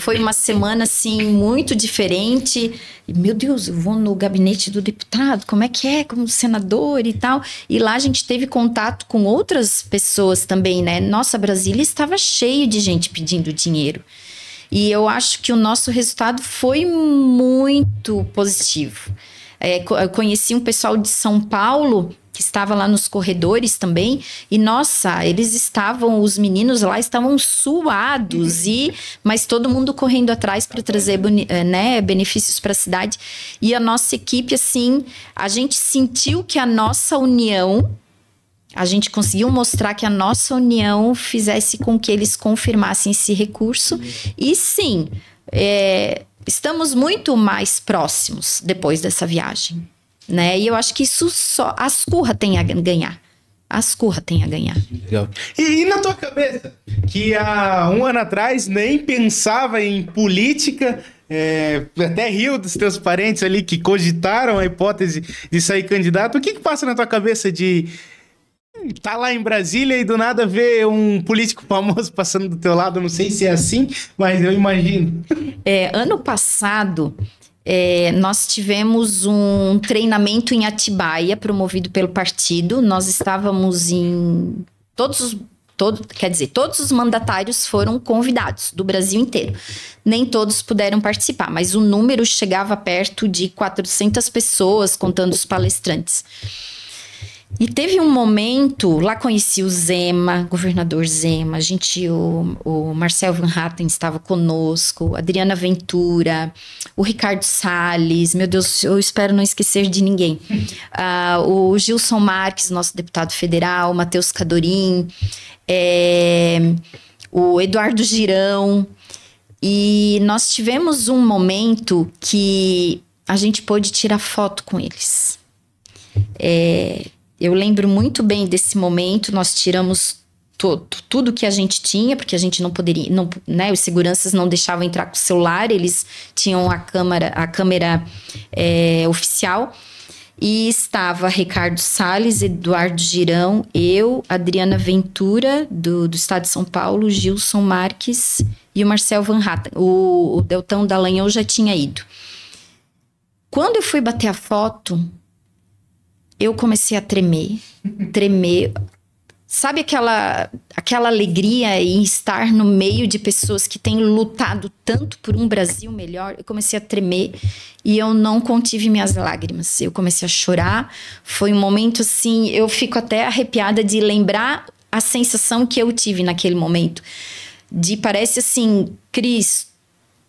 Foi uma semana, assim, muito diferente. Meu Deus, eu vou no gabinete do deputado, como é que é, como senador e tal. E lá a gente teve contato com outras pessoas também, né? Nossa, Brasília estava cheio de gente pedindo dinheiro. E eu acho que o nosso resultado foi muito positivo. Eu conheci um pessoal de São Paulo que estava lá nos corredores também, e nossa, os meninos lá estavam suados, mas todo mundo correndo atrás para trazer benefícios para a cidade. E a nossa equipe, assim, a gente sentiu que a nossa união, a gente conseguiu mostrar que a nossa união fizesse com que eles confirmassem esse recurso. E sim, estamos muito mais próximos depois dessa viagem. Né? E eu acho que isso só Ascurra tem a ganhar. Ascurra tem a ganhar. Legal. E na tua cabeça, que há 1 ano atrás nem pensava em política, até riu dos teus parentes ali que cogitaram a hipótese de sair candidato, o que passa na tua cabeça de tá lá em Brasília e do nada ver um político famoso passando do teu lado? Não sei se é assim, mas eu imagino. Ano passado, nós tivemos um treinamento em Atibaia, promovido pelo partido. Nós estávamos em... Todos os mandatários foram convidados do Brasil inteiro. Nem todos puderam participar, mas o número chegava perto de 400 pessoas, contando os palestrantes. E teve um momento, lá conheci o Zema, governador Zema, o Marcel Van Hatten estava conosco, Adriana Ventura, o Ricardo Salles, meu Deus, eu espero não esquecer de ninguém. O Gilson Marques, nosso deputado federal, o Matheus Cadorim, o Eduardo Girão. E nós tivemos um momento que a gente pôde tirar foto com eles. Eu lembro muito bem desse momento. Nós tiramos tudo que a gente tinha, porque a gente não poderia, né, os seguranças não deixavam entrar com o celular, eles tinham a câmera oficial. E estava Ricardo Salles, Eduardo Girão, eu, Adriana Ventura, do estado de São Paulo, Gilson Marques e o Marcel Van Hatten. O Deltão Dallagnol já tinha ido. Quando eu fui bater a foto, eu comecei a tremer. Sabe aquela alegria em estar no meio de pessoas que têm lutado tanto por um Brasil melhor? Eu comecei a tremer e eu não contive minhas lágrimas. Eu comecei a chorar. Foi um momento assim, eu fico até arrepiada de lembrar a sensação que eu tive naquele momento. Parece assim, Cris,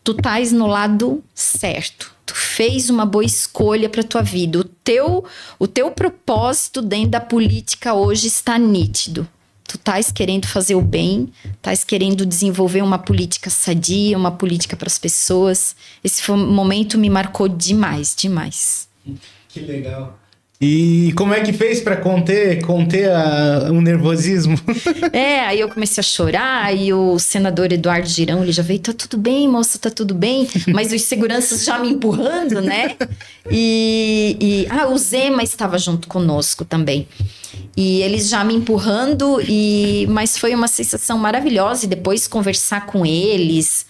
tu estás no lado certo. Tu fez uma boa escolha para tua vida. O teu propósito dentro da política hoje está nítido. Tu estás querendo fazer o bem, estás querendo desenvolver uma política sadia, uma política para as pessoas. Esse momento me marcou demais, demais. Que legal. E como é que fez para conter o nervosismo? Aí eu comecei a chorar e o senador Eduardo Girão, ele já veio, tá tudo bem, moça, tá tudo bem. Mas os seguranças já me empurrando, né? O Zema estava junto conosco também. E eles já me empurrando, mas foi uma sensação maravilhosa. E depois conversar com eles,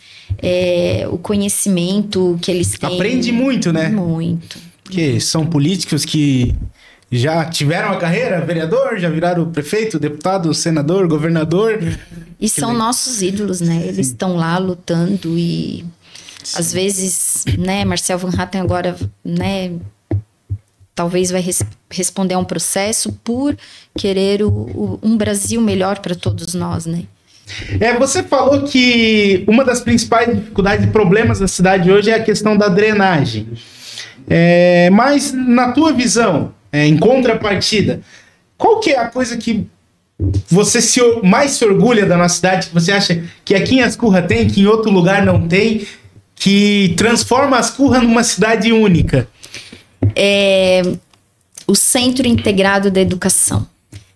o conhecimento que eles têm. Aprende muito, né? Muito. Porque são políticos que já tiveram a carreira, vereador, já viraram prefeito, deputado, senador, governador. E são nossos ídolos, né? Eles estão lá lutando e às vezes, né, Marcel Van Hatten agora, né, talvez vai responder a um processo por querer um Brasil melhor para todos nós, né? Você falou que uma das principais dificuldades e problemas da cidade hoje é a questão da drenagem. Mas, na tua visão, em contrapartida, qual que é a coisa que você mais se orgulha da nossa cidade, que você acha que aqui em Ascurra tem, que em outro lugar não tem, que transforma Ascurra numa cidade única? O Centro Integrado da Educação.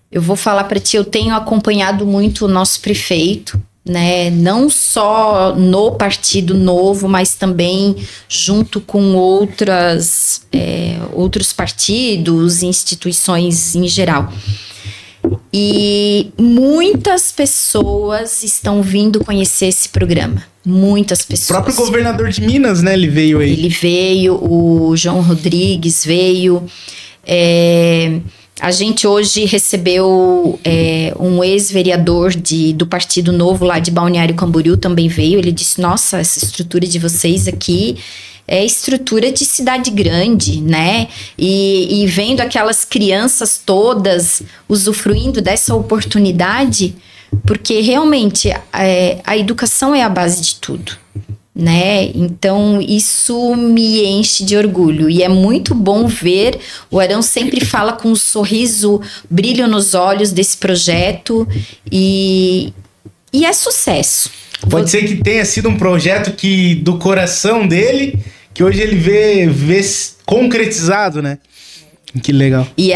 Eu vou falar para ti, eu tenho acompanhado muito o nosso prefeito, né? Não só no Partido Novo, mas também junto com outros partidos, instituições em geral. E muitas pessoas estão vindo conhecer esse programa. Muitas pessoas. O próprio governador de Minas, né? Ele veio aí. Ele veio, o João Rodrigues veio. A gente hoje recebeu um ex-vereador do Partido Novo lá de Balneário Camboriú, também veio. Ele disse, nossa, essa estrutura de vocês aqui é estrutura de cidade grande, né? E vendo aquelas crianças todas usufruindo dessa oportunidade, porque realmente a educação é a base de tudo, né? Então isso me enche de orgulho e é muito bom ver. O Arão sempre fala com um sorriso, brilho nos olhos desse projeto e é sucesso. Pode ser que tenha sido um projeto do coração dele, que hoje ele vê concretizado, né? Que legal. E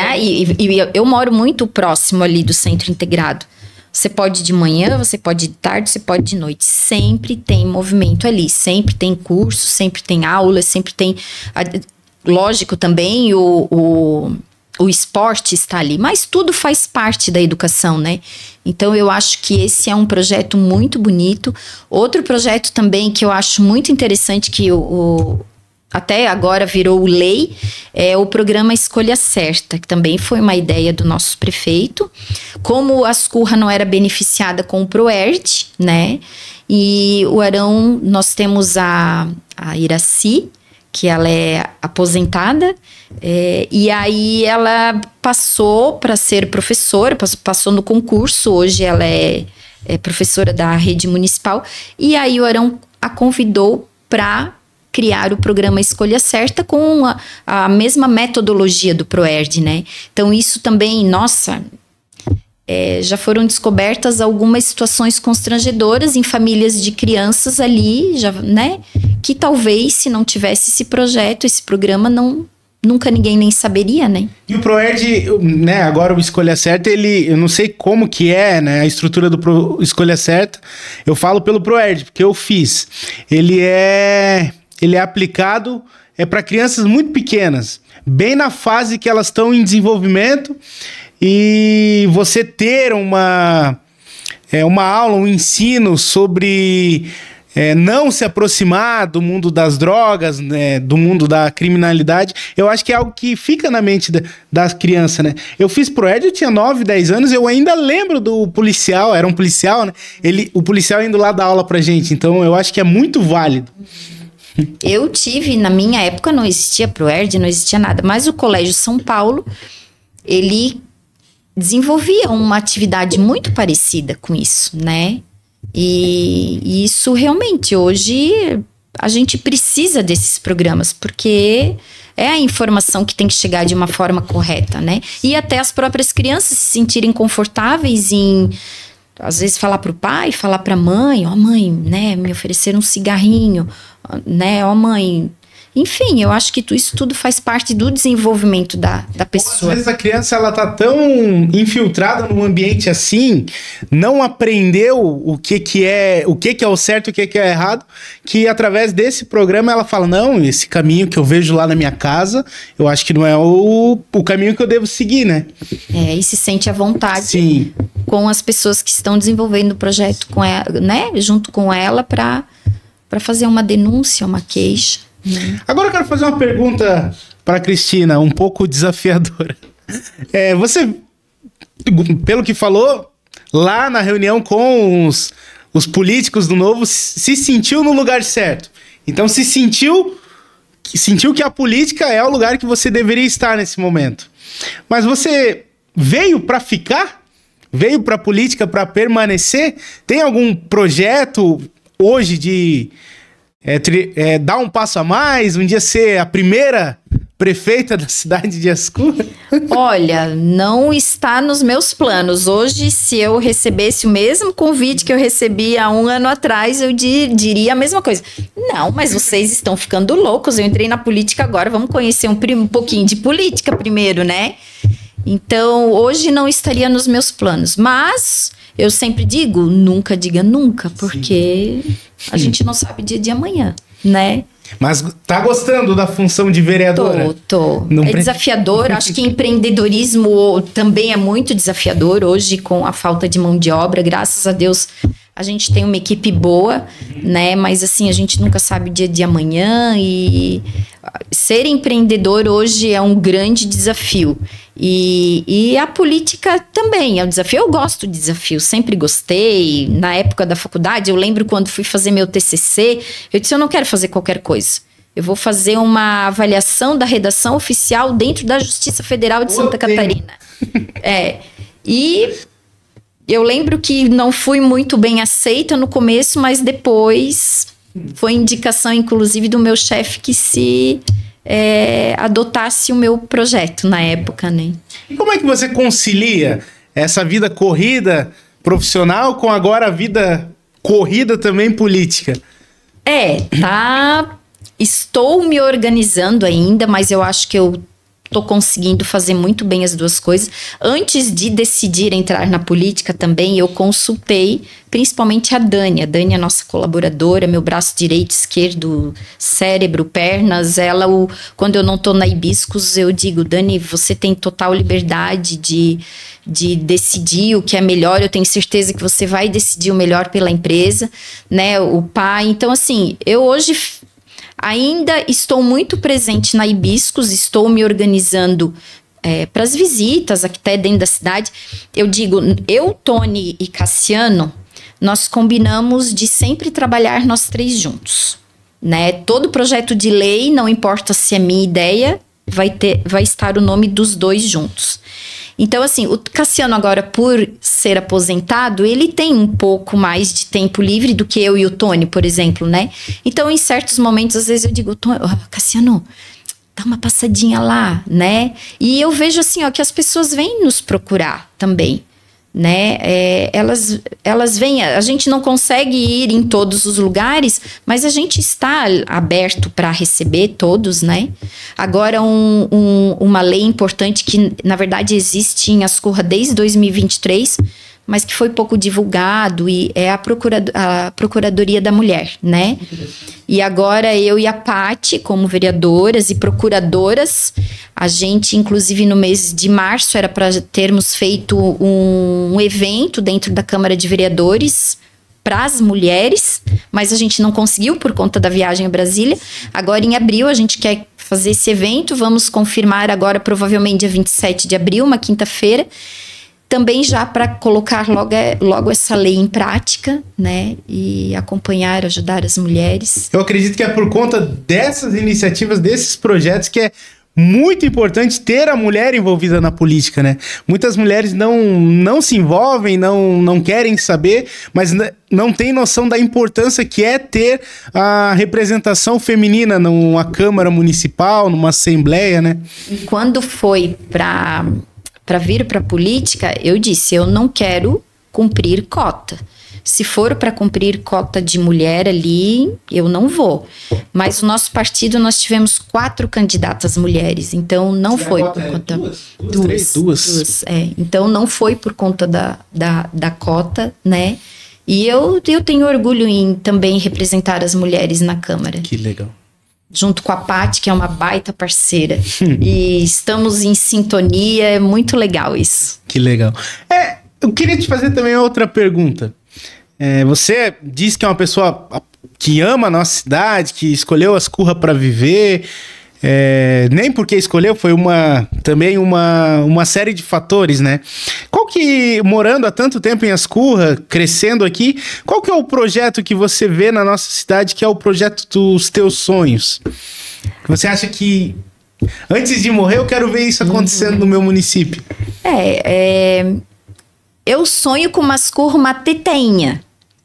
eu moro muito próximo ali do Centro Integrado. Você pode ir de manhã, você pode ir de tarde, você pode ir de noite. Sempre tem movimento ali, sempre tem curso, sempre tem aula, sempre tem... Lógico, também o esporte está ali, mas tudo faz parte da educação, né? Então, eu acho que esse é um projeto muito bonito. Outro projeto também que eu acho muito interessante, que até agora virou lei, é o programa Escolha Certa, que também foi uma ideia do nosso prefeito. Como a Ascurra não era beneficiada com o ProERD, né? E o Arão, nós temos a Iraci, que ela é aposentada, e aí ela passou para ser professora, passou no concurso, hoje ela é professora da rede municipal, e aí o Arão a convidou para criar o programa Escolha Certa com a mesma metodologia do ProERD, né? Então isso também, nossa... já foram descobertas algumas situações constrangedoras em famílias de crianças ali, né? Que talvez, se não tivesse esse projeto, esse programa, nunca ninguém nem saberia, né? E o ProERD, né? Agora o Escolha Certa, eu não sei como que é, né? A estrutura do Escolha Certa. Eu falo pelo ProERD, porque eu fiz. Ele é aplicado para crianças muito pequenas, bem na fase que elas estão em desenvolvimento. E você ter uma aula, um ensino sobre não se aproximar do mundo das drogas, né, do mundo da criminalidade, eu acho que é algo que fica na mente das crianças, né? Eu fiz ProERD, eu tinha 9, 10 anos, eu ainda lembro do policial, era um policial, né? O policial indo lá dar aula pra gente, então eu acho que é muito válido. Eu tive, na minha época não existia ProERD, não existia nada, mas o Colégio São Paulo, ele desenvolvia uma atividade muito parecida com isso, né? E isso realmente, hoje, a gente precisa desses programas, porque é a informação que tem que chegar de uma forma correta, né? E até as próprias crianças se sentirem confortáveis em, às vezes, falar para o pai, falar para a mãe, mãe, né, me ofereceram um cigarrinho, né, mãe... Enfim, eu acho que isso tudo faz parte do desenvolvimento da pessoa. Às vezes a criança, ela tá tão infiltrada num ambiente assim, não aprendeu o que é o certo e o que é errado, que através desse programa ela fala, não, esse caminho que eu vejo lá na minha casa, eu acho que não é o caminho que eu devo seguir, né? E se sente à vontade. Sim. Com as pessoas que estão desenvolvendo o projeto com ela, né, junto com ela, para para fazer uma denúncia, uma queixa. Agora eu quero fazer uma pergunta para Cristina, um pouco desafiadora. Você, pelo que falou, lá na reunião com os políticos do Novo, se sentiu no lugar certo. Então sentiu que a política é o lugar que você deveria estar nesse momento. Mas você veio para ficar? Veio para a política para permanecer? Tem algum projeto hoje de dar um passo a mais, um dia ser a primeira prefeita da cidade de Ascurra? Olha, não está nos meus planos. Hoje, se eu recebesse o mesmo convite que eu recebi há 1 ano atrás, eu diria a mesma coisa. Não, mas vocês estão ficando loucos. Eu entrei na política agora, vamos conhecer um pouquinho de política primeiro, né? Então, hoje não estaria nos meus planos. Mas eu sempre digo, nunca diga nunca, porque a gente não sabe o dia de amanhã, né? Mas tá gostando da função de vereadora? Tô. É desafiador. Acho que empreendedorismo também é muito desafiador hoje com a falta de mão de obra. Graças a Deus a gente tem uma equipe boa, né? Mas assim, a gente nunca sabe o dia de amanhã e ser empreendedor hoje é um grande desafio. E a política também é um desafio. Eu gosto de desafio, sempre gostei. Na época da faculdade, eu lembro quando fui fazer meu TCC, eu disse, eu não quero fazer qualquer coisa. Eu vou fazer uma avaliação da redação oficial dentro da Justiça Federal de Santa Catarina. E eu lembro que não fui muito bem aceita no começo, mas depois foi indicação, inclusive, do meu chefe que se adotasse o meu projeto na época, né? E como é que você concilia essa vida corrida profissional com agora a vida corrida também política? Estou me organizando ainda, mas eu acho que eu tô conseguindo fazer muito bem as duas coisas. Antes de decidir entrar na política também, eu consultei principalmente a Dani. A Dani é nossa colaboradora, meu braço direito, esquerdo, cérebro, pernas. Ela, quando eu não tô na Hibiscos, eu digo, Dani, você tem total liberdade de decidir o que é melhor. Eu tenho certeza que você vai decidir o melhor pela empresa, né? O pai. Então, assim, eu hoje ainda estou muito presente na Hibiscos, estou me organizando para as visitas aqui até dentro da cidade. Eu digo, eu, Tony e Cassiano, nós combinamos de sempre trabalhar nós 3 juntos, né? Todo projeto de lei, não importa se é minha ideia, vai estar o nome dos 2 juntos. Então, assim, o Cassiano agora, por ser aposentado, ele tem um pouco mais de tempo livre do que eu e o Tony, por exemplo, né? Então, em certos momentos, às vezes eu digo, Cassiano, dá uma passadinha lá, né? E eu vejo, assim, que as pessoas vêm nos procurar também, né? Elas vêm, a gente não consegue ir em todos os lugares, mas a gente está aberto para receber todos, né? Agora, uma lei importante que, na verdade, existe em Ascurra desde 2023, mas que foi pouco divulgado, e é a Procuradoria da Mulher, né? E agora eu e a Paty, como vereadoras e procuradoras, a gente, inclusive no mês de março, era para termos feito um evento dentro da Câmara de Vereadores para as mulheres, mas a gente não conseguiu por conta da viagem a Brasília. Agora, em abril, a gente quer fazer esse evento, vamos confirmar agora, provavelmente dia 27 de abril, uma quinta-feira, também já para colocar logo essa lei em prática, né? E acompanhar, ajudar as mulheres. Eu acredito que é por conta dessas iniciativas, desses projetos, que é muito importante ter a mulher envolvida na política, né? Muitas mulheres não se envolvem, não querem saber, mas não têm noção da importância que é ter a representação feminina numa Câmara Municipal, numa Assembleia, né? E quando foi para vir para a política, eu disse, eu não quero cumprir cota. Se for para cumprir cota de mulher ali, eu não vou. Mas o nosso partido, nós tivemos 4 candidatas mulheres, então não foi por conta... Duas. Então não foi por conta da cota, né? E eu tenho orgulho em também representar as mulheres na Câmara. Que legal. Junto com a Paty, que é uma baita parceira. E estamos em sintonia, é muito legal isso. Que legal. Eu queria te fazer também outra pergunta. Você diz que é uma pessoa que ama a nossa cidade, que escolheu Ascurra para viver. Nem porque escolheu, foi também uma série de fatores, né? Qual que, morando há tanto tempo em Ascurra, crescendo aqui, qual que é o projeto que você vê na nossa cidade que é o projeto dos teus sonhos? Você acha que antes de morrer eu quero ver isso acontecendo no meu município? Eu sonho com uma Ascurra, uma teteinha.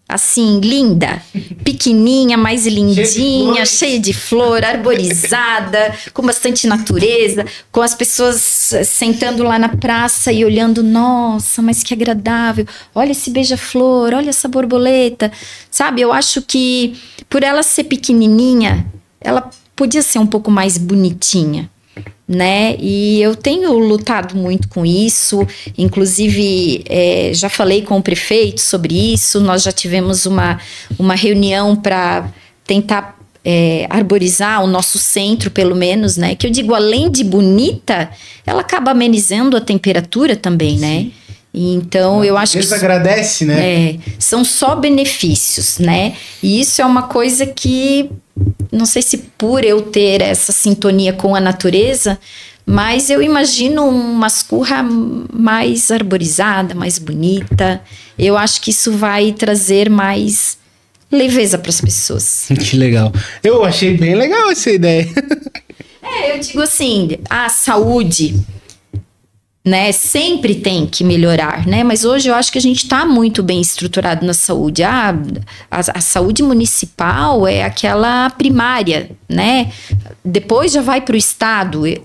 Assim, linda, pequenininha, mais lindinha, cheia de flor, arborizada, com bastante natureza, com as pessoas sentando lá na praça e olhando, nossa, mas que agradável, olha esse beija-flor, olha essa borboleta, sabe? Eu acho que por ela ser pequenininha, ela podia ser um pouco mais bonitinha, né? E eu tenho lutado muito com isso, inclusive já falei com o prefeito sobre isso, nós já tivemos uma reunião para tentar arborizar o nosso centro, pelo menos, né? Que eu digo, além de bonita, ela acaba amenizando a temperatura também, né? Então, eu acho que... Isso agradece, né? São só benefícios, né? E isso é uma coisa que... Não sei se por eu ter essa sintonia com a natureza, mas eu imagino uma Ascurra mais arborizada, mais bonita. Eu acho que isso vai trazer mais leveza para as pessoas. Que legal. Eu achei bem legal essa ideia. Eu digo assim, a saúde, né, sempre tem que melhorar, né? Mas hoje eu acho que a gente está muito bem estruturado na saúde. A saúde municipal é aquela primária, né? Depois já vai para o estado e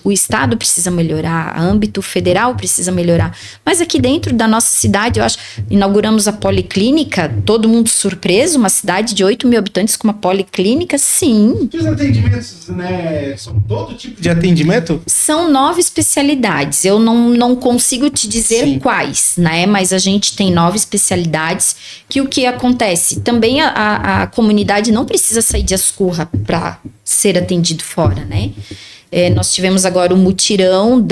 o estado precisa melhorar, o âmbito federal precisa melhorar. Mas aqui dentro da nossa cidade, eu acho, inauguramos a policlínica, todo mundo surpreso, uma cidade de 8 mil habitantes com uma policlínica, sim. E os atendimentos, né? São todo tipo de atendimento? São 9 especialidades. Eu não consigo te dizer quais, né? Mas a gente tem 9 especialidades que o que acontece? Também a comunidade não precisa sair de Ascurra para ser atendido fora, né? Nós tivemos agora o mutirão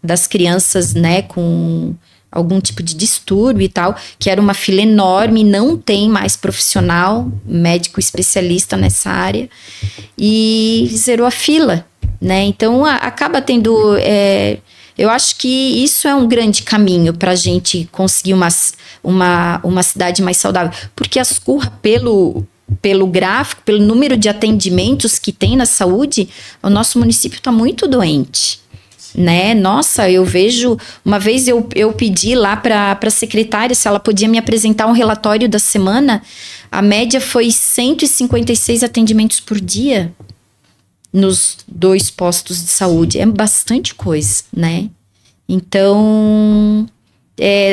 das crianças, né, com algum tipo de distúrbio e tal, que era uma fila enorme, não tem mais profissional, médico especialista nessa área, e zerou a fila, né? Então, acaba tendo... eu acho que isso é um grande caminho para a gente conseguir uma cidade mais saudável, porque Ascurra, pelo gráfico, pelo número de atendimentos que tem na saúde, o nosso município está muito doente, né? Nossa, eu vejo... Uma vez eu pedi lá para a secretária se ela podia me apresentar um relatório da semana, a média foi 156 atendimentos por dia nos 2 postos de saúde. É bastante coisa, né? Então...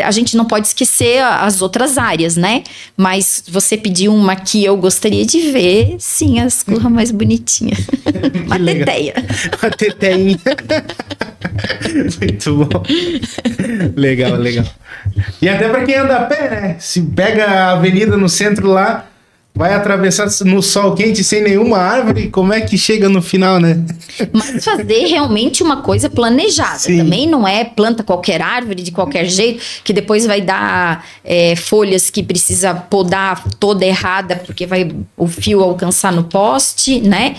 a gente não pode esquecer as outras áreas, né? Mas você pediu uma que eu gostaria de ver, sim, a Ascurra mais bonitinha. Uma teteia. Uma teteinha. Muito bom. Legal, legal. E até para quem anda a pé, né? Se pega a avenida no centro lá, vai atravessar no sol quente sem nenhuma árvore, como é que chega no final, né? Mas fazer realmente uma coisa planejada. Sim. Também não é planta qualquer árvore de qualquer jeito, que depois vai dar folhas que precisa podar toda errada, porque vai o fio alcançar no poste, né?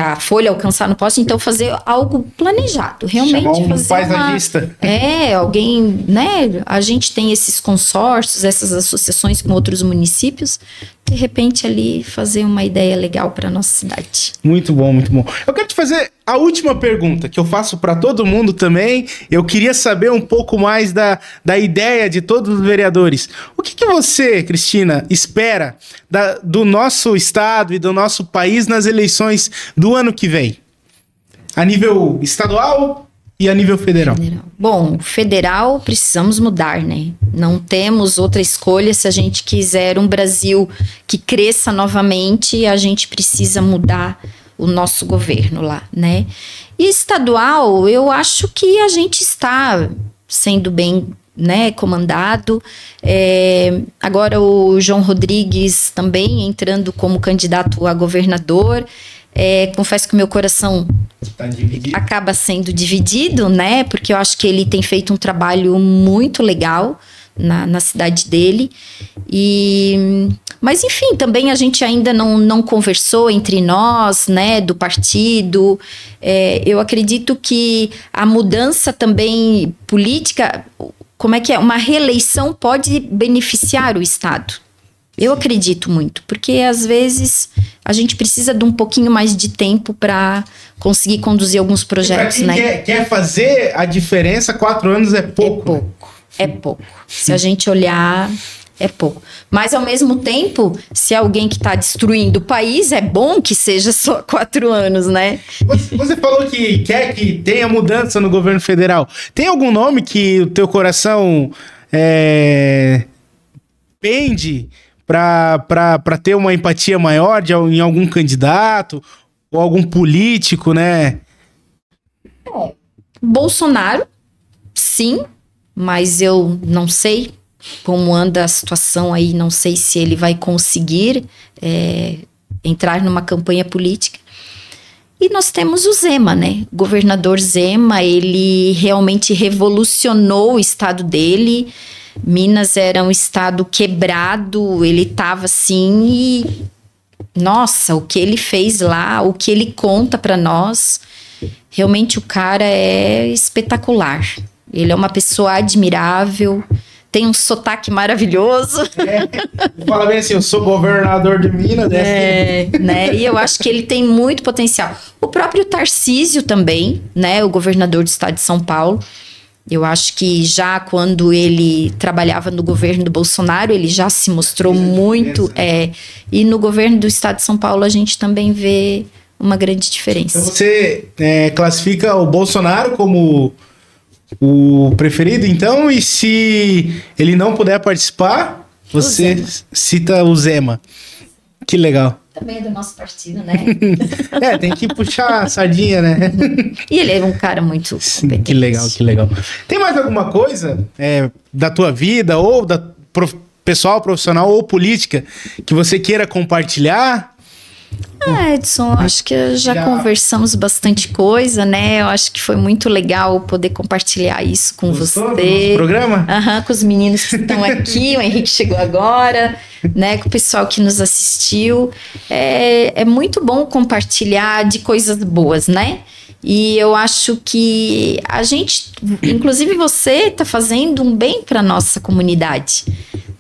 A folha alcançar no poste, então fazer algo planejado, realmente. Chamar um fazer paisagista. Alguém, né? A gente tem esses consórcios, essas associações com outros municípios, de repente ali fazer uma ideia legal para nossa cidade. Muito bom, muito bom. Eu quero te fazer a última pergunta que eu faço para todo mundo também. Eu queria saber um pouco mais da ideia de todos os vereadores. O que você, Cristina, espera do nosso estado e do nosso país nas eleições do ano que vem? A nível estadual e a nível federal. Bom, federal precisamos mudar, né? Não temos outra escolha. Se a gente quiser um Brasil que cresça novamente, a gente precisa mudar o nosso governo lá, né? E estadual, eu acho que a gente está sendo bem, né, comandado. Agora o João Rodrigues também entrando como candidato a governador. Confesso que o meu coração acaba sendo dividido, né? Porque eu acho que ele tem feito um trabalho muito legal na cidade dele. Mas, enfim, também a gente ainda não conversou entre nós, né, do partido. Eu acredito que a mudança também política, como é que é? Uma reeleição pode beneficiar o Estado. Eu acredito muito, porque às vezes a gente precisa de um pouquinho mais de tempo para conseguir conduzir alguns projetos, quem né? Quer fazer a diferença, 4 anos é pouco. É pouco. Se a gente olhar, é pouco. Mas, ao mesmo tempo, se alguém que está destruindo o país, é bom que seja só 4 anos, né? Você falou que quer que tenha mudança no governo federal. Tem algum nome que o teu coração pende para ter uma empatia maior em algum candidato ou algum político, né? Bolsonaro, sim, mas eu não sei como anda a situação aí, não sei se ele vai conseguir entrar numa campanha política. E nós temos o Zema, né? O governador Zema, ele realmente revolucionou o estado dele. Minas era um estado quebrado, ele tava assim e... Nossa, o que ele fez lá, o que ele conta para nós, realmente o cara é espetacular. Ele é uma pessoa admirável, tem um sotaque maravilhoso. Fala bem assim, eu sou governador de Minas. Né? E eu acho que ele tem muito potencial. O próprio Tarcísio também, né? O governador do estado de São Paulo. Eu acho que já quando ele trabalhava no governo do Bolsonaro, ele já se mostrou muito... e no governo do estado de São Paulo, a gente também vê uma grande diferença. Então você classifica o Bolsonaro como o preferido, então? E se ele não puder participar, você cita o Zema. Que legal. Também é do nosso partido, né? Tem que puxar a sardinha, né? E ele é um cara muito competente. Que legal, que legal. Tem mais alguma coisa da tua vida, ou da pessoal, profissional ou política, que você queira compartilhar? Edson, acho que já conversamos bastante coisa, né? Eu acho que foi muito legal poder compartilhar isso com você. Do nosso programa? Com os meninos que estão aqui, o Henrique chegou agora, né? Com o pessoal que nos assistiu. É muito bom compartilhar de coisas boas, né? E eu acho que a gente, inclusive você, está fazendo um bem para nossa comunidade.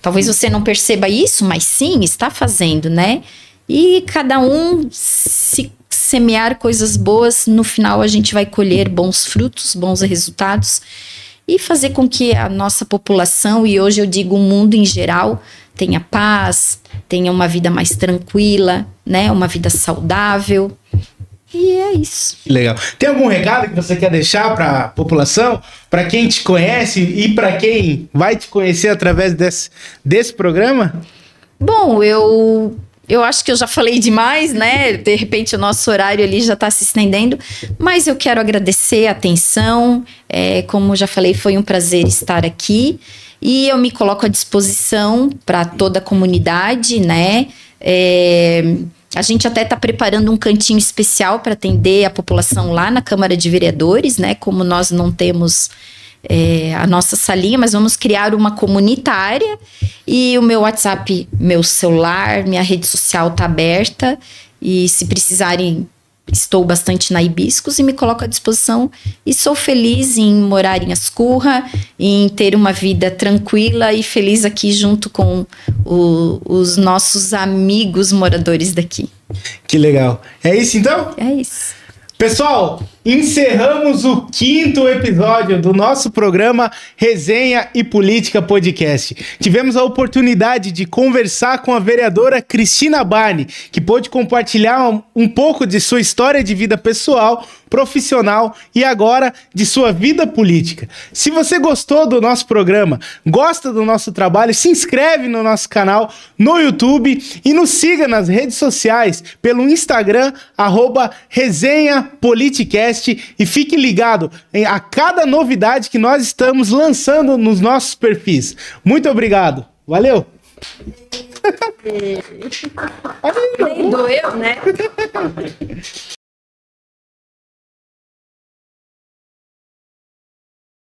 Talvez você não perceba isso, mas sim, está fazendo, né? E cada um, se semear coisas boas, no final a gente vai colher bons frutos, bons resultados e fazer com que a nossa população, e hoje eu digo o mundo em geral, tenha paz, tenha uma vida mais tranquila, né? Uma vida saudável. E é isso. Legal. Tem algum recado que você quer deixar para a população, para quem te conhece e para quem vai te conhecer através desse programa? Bom, eu acho que eu já falei demais, né? De repente o nosso horário ali já está se estendendo, mas eu quero agradecer a atenção. Como já falei, foi um prazer estar aqui e eu me coloco à disposição para toda a comunidade, né? A gente até está preparando um cantinho especial para atender a população lá na Câmara de Vereadores, né? Como nós não temos a nossa salinha, mas vamos criar uma comunitária e o meu WhatsApp, meu celular, minha rede social está aberta e se precisarem, estou bastante na Hibiscos e me coloco à disposição e sou feliz em morar em Ascurra, em ter uma vida tranquila e feliz aqui junto com os nossos amigos moradores daqui. Que legal. É isso então? É isso. Pessoal, encerramos o 5º episódio do nosso programa Resenha e Política Podcast. Tivemos a oportunidade de conversar com a vereadora Cristina Barney, que pôde compartilhar um pouco de sua história de vida pessoal, profissional e agora de sua vida política. Se você gostou do nosso programa, gosta do nosso trabalho, se inscreve no nosso canal no YouTube e nos siga nas redes sociais pelo Instagram, @resenhapoliticast, e fique ligado a cada novidade que nós estamos lançando nos nossos perfis. Muito obrigado. Valeu! Nem doeu, né?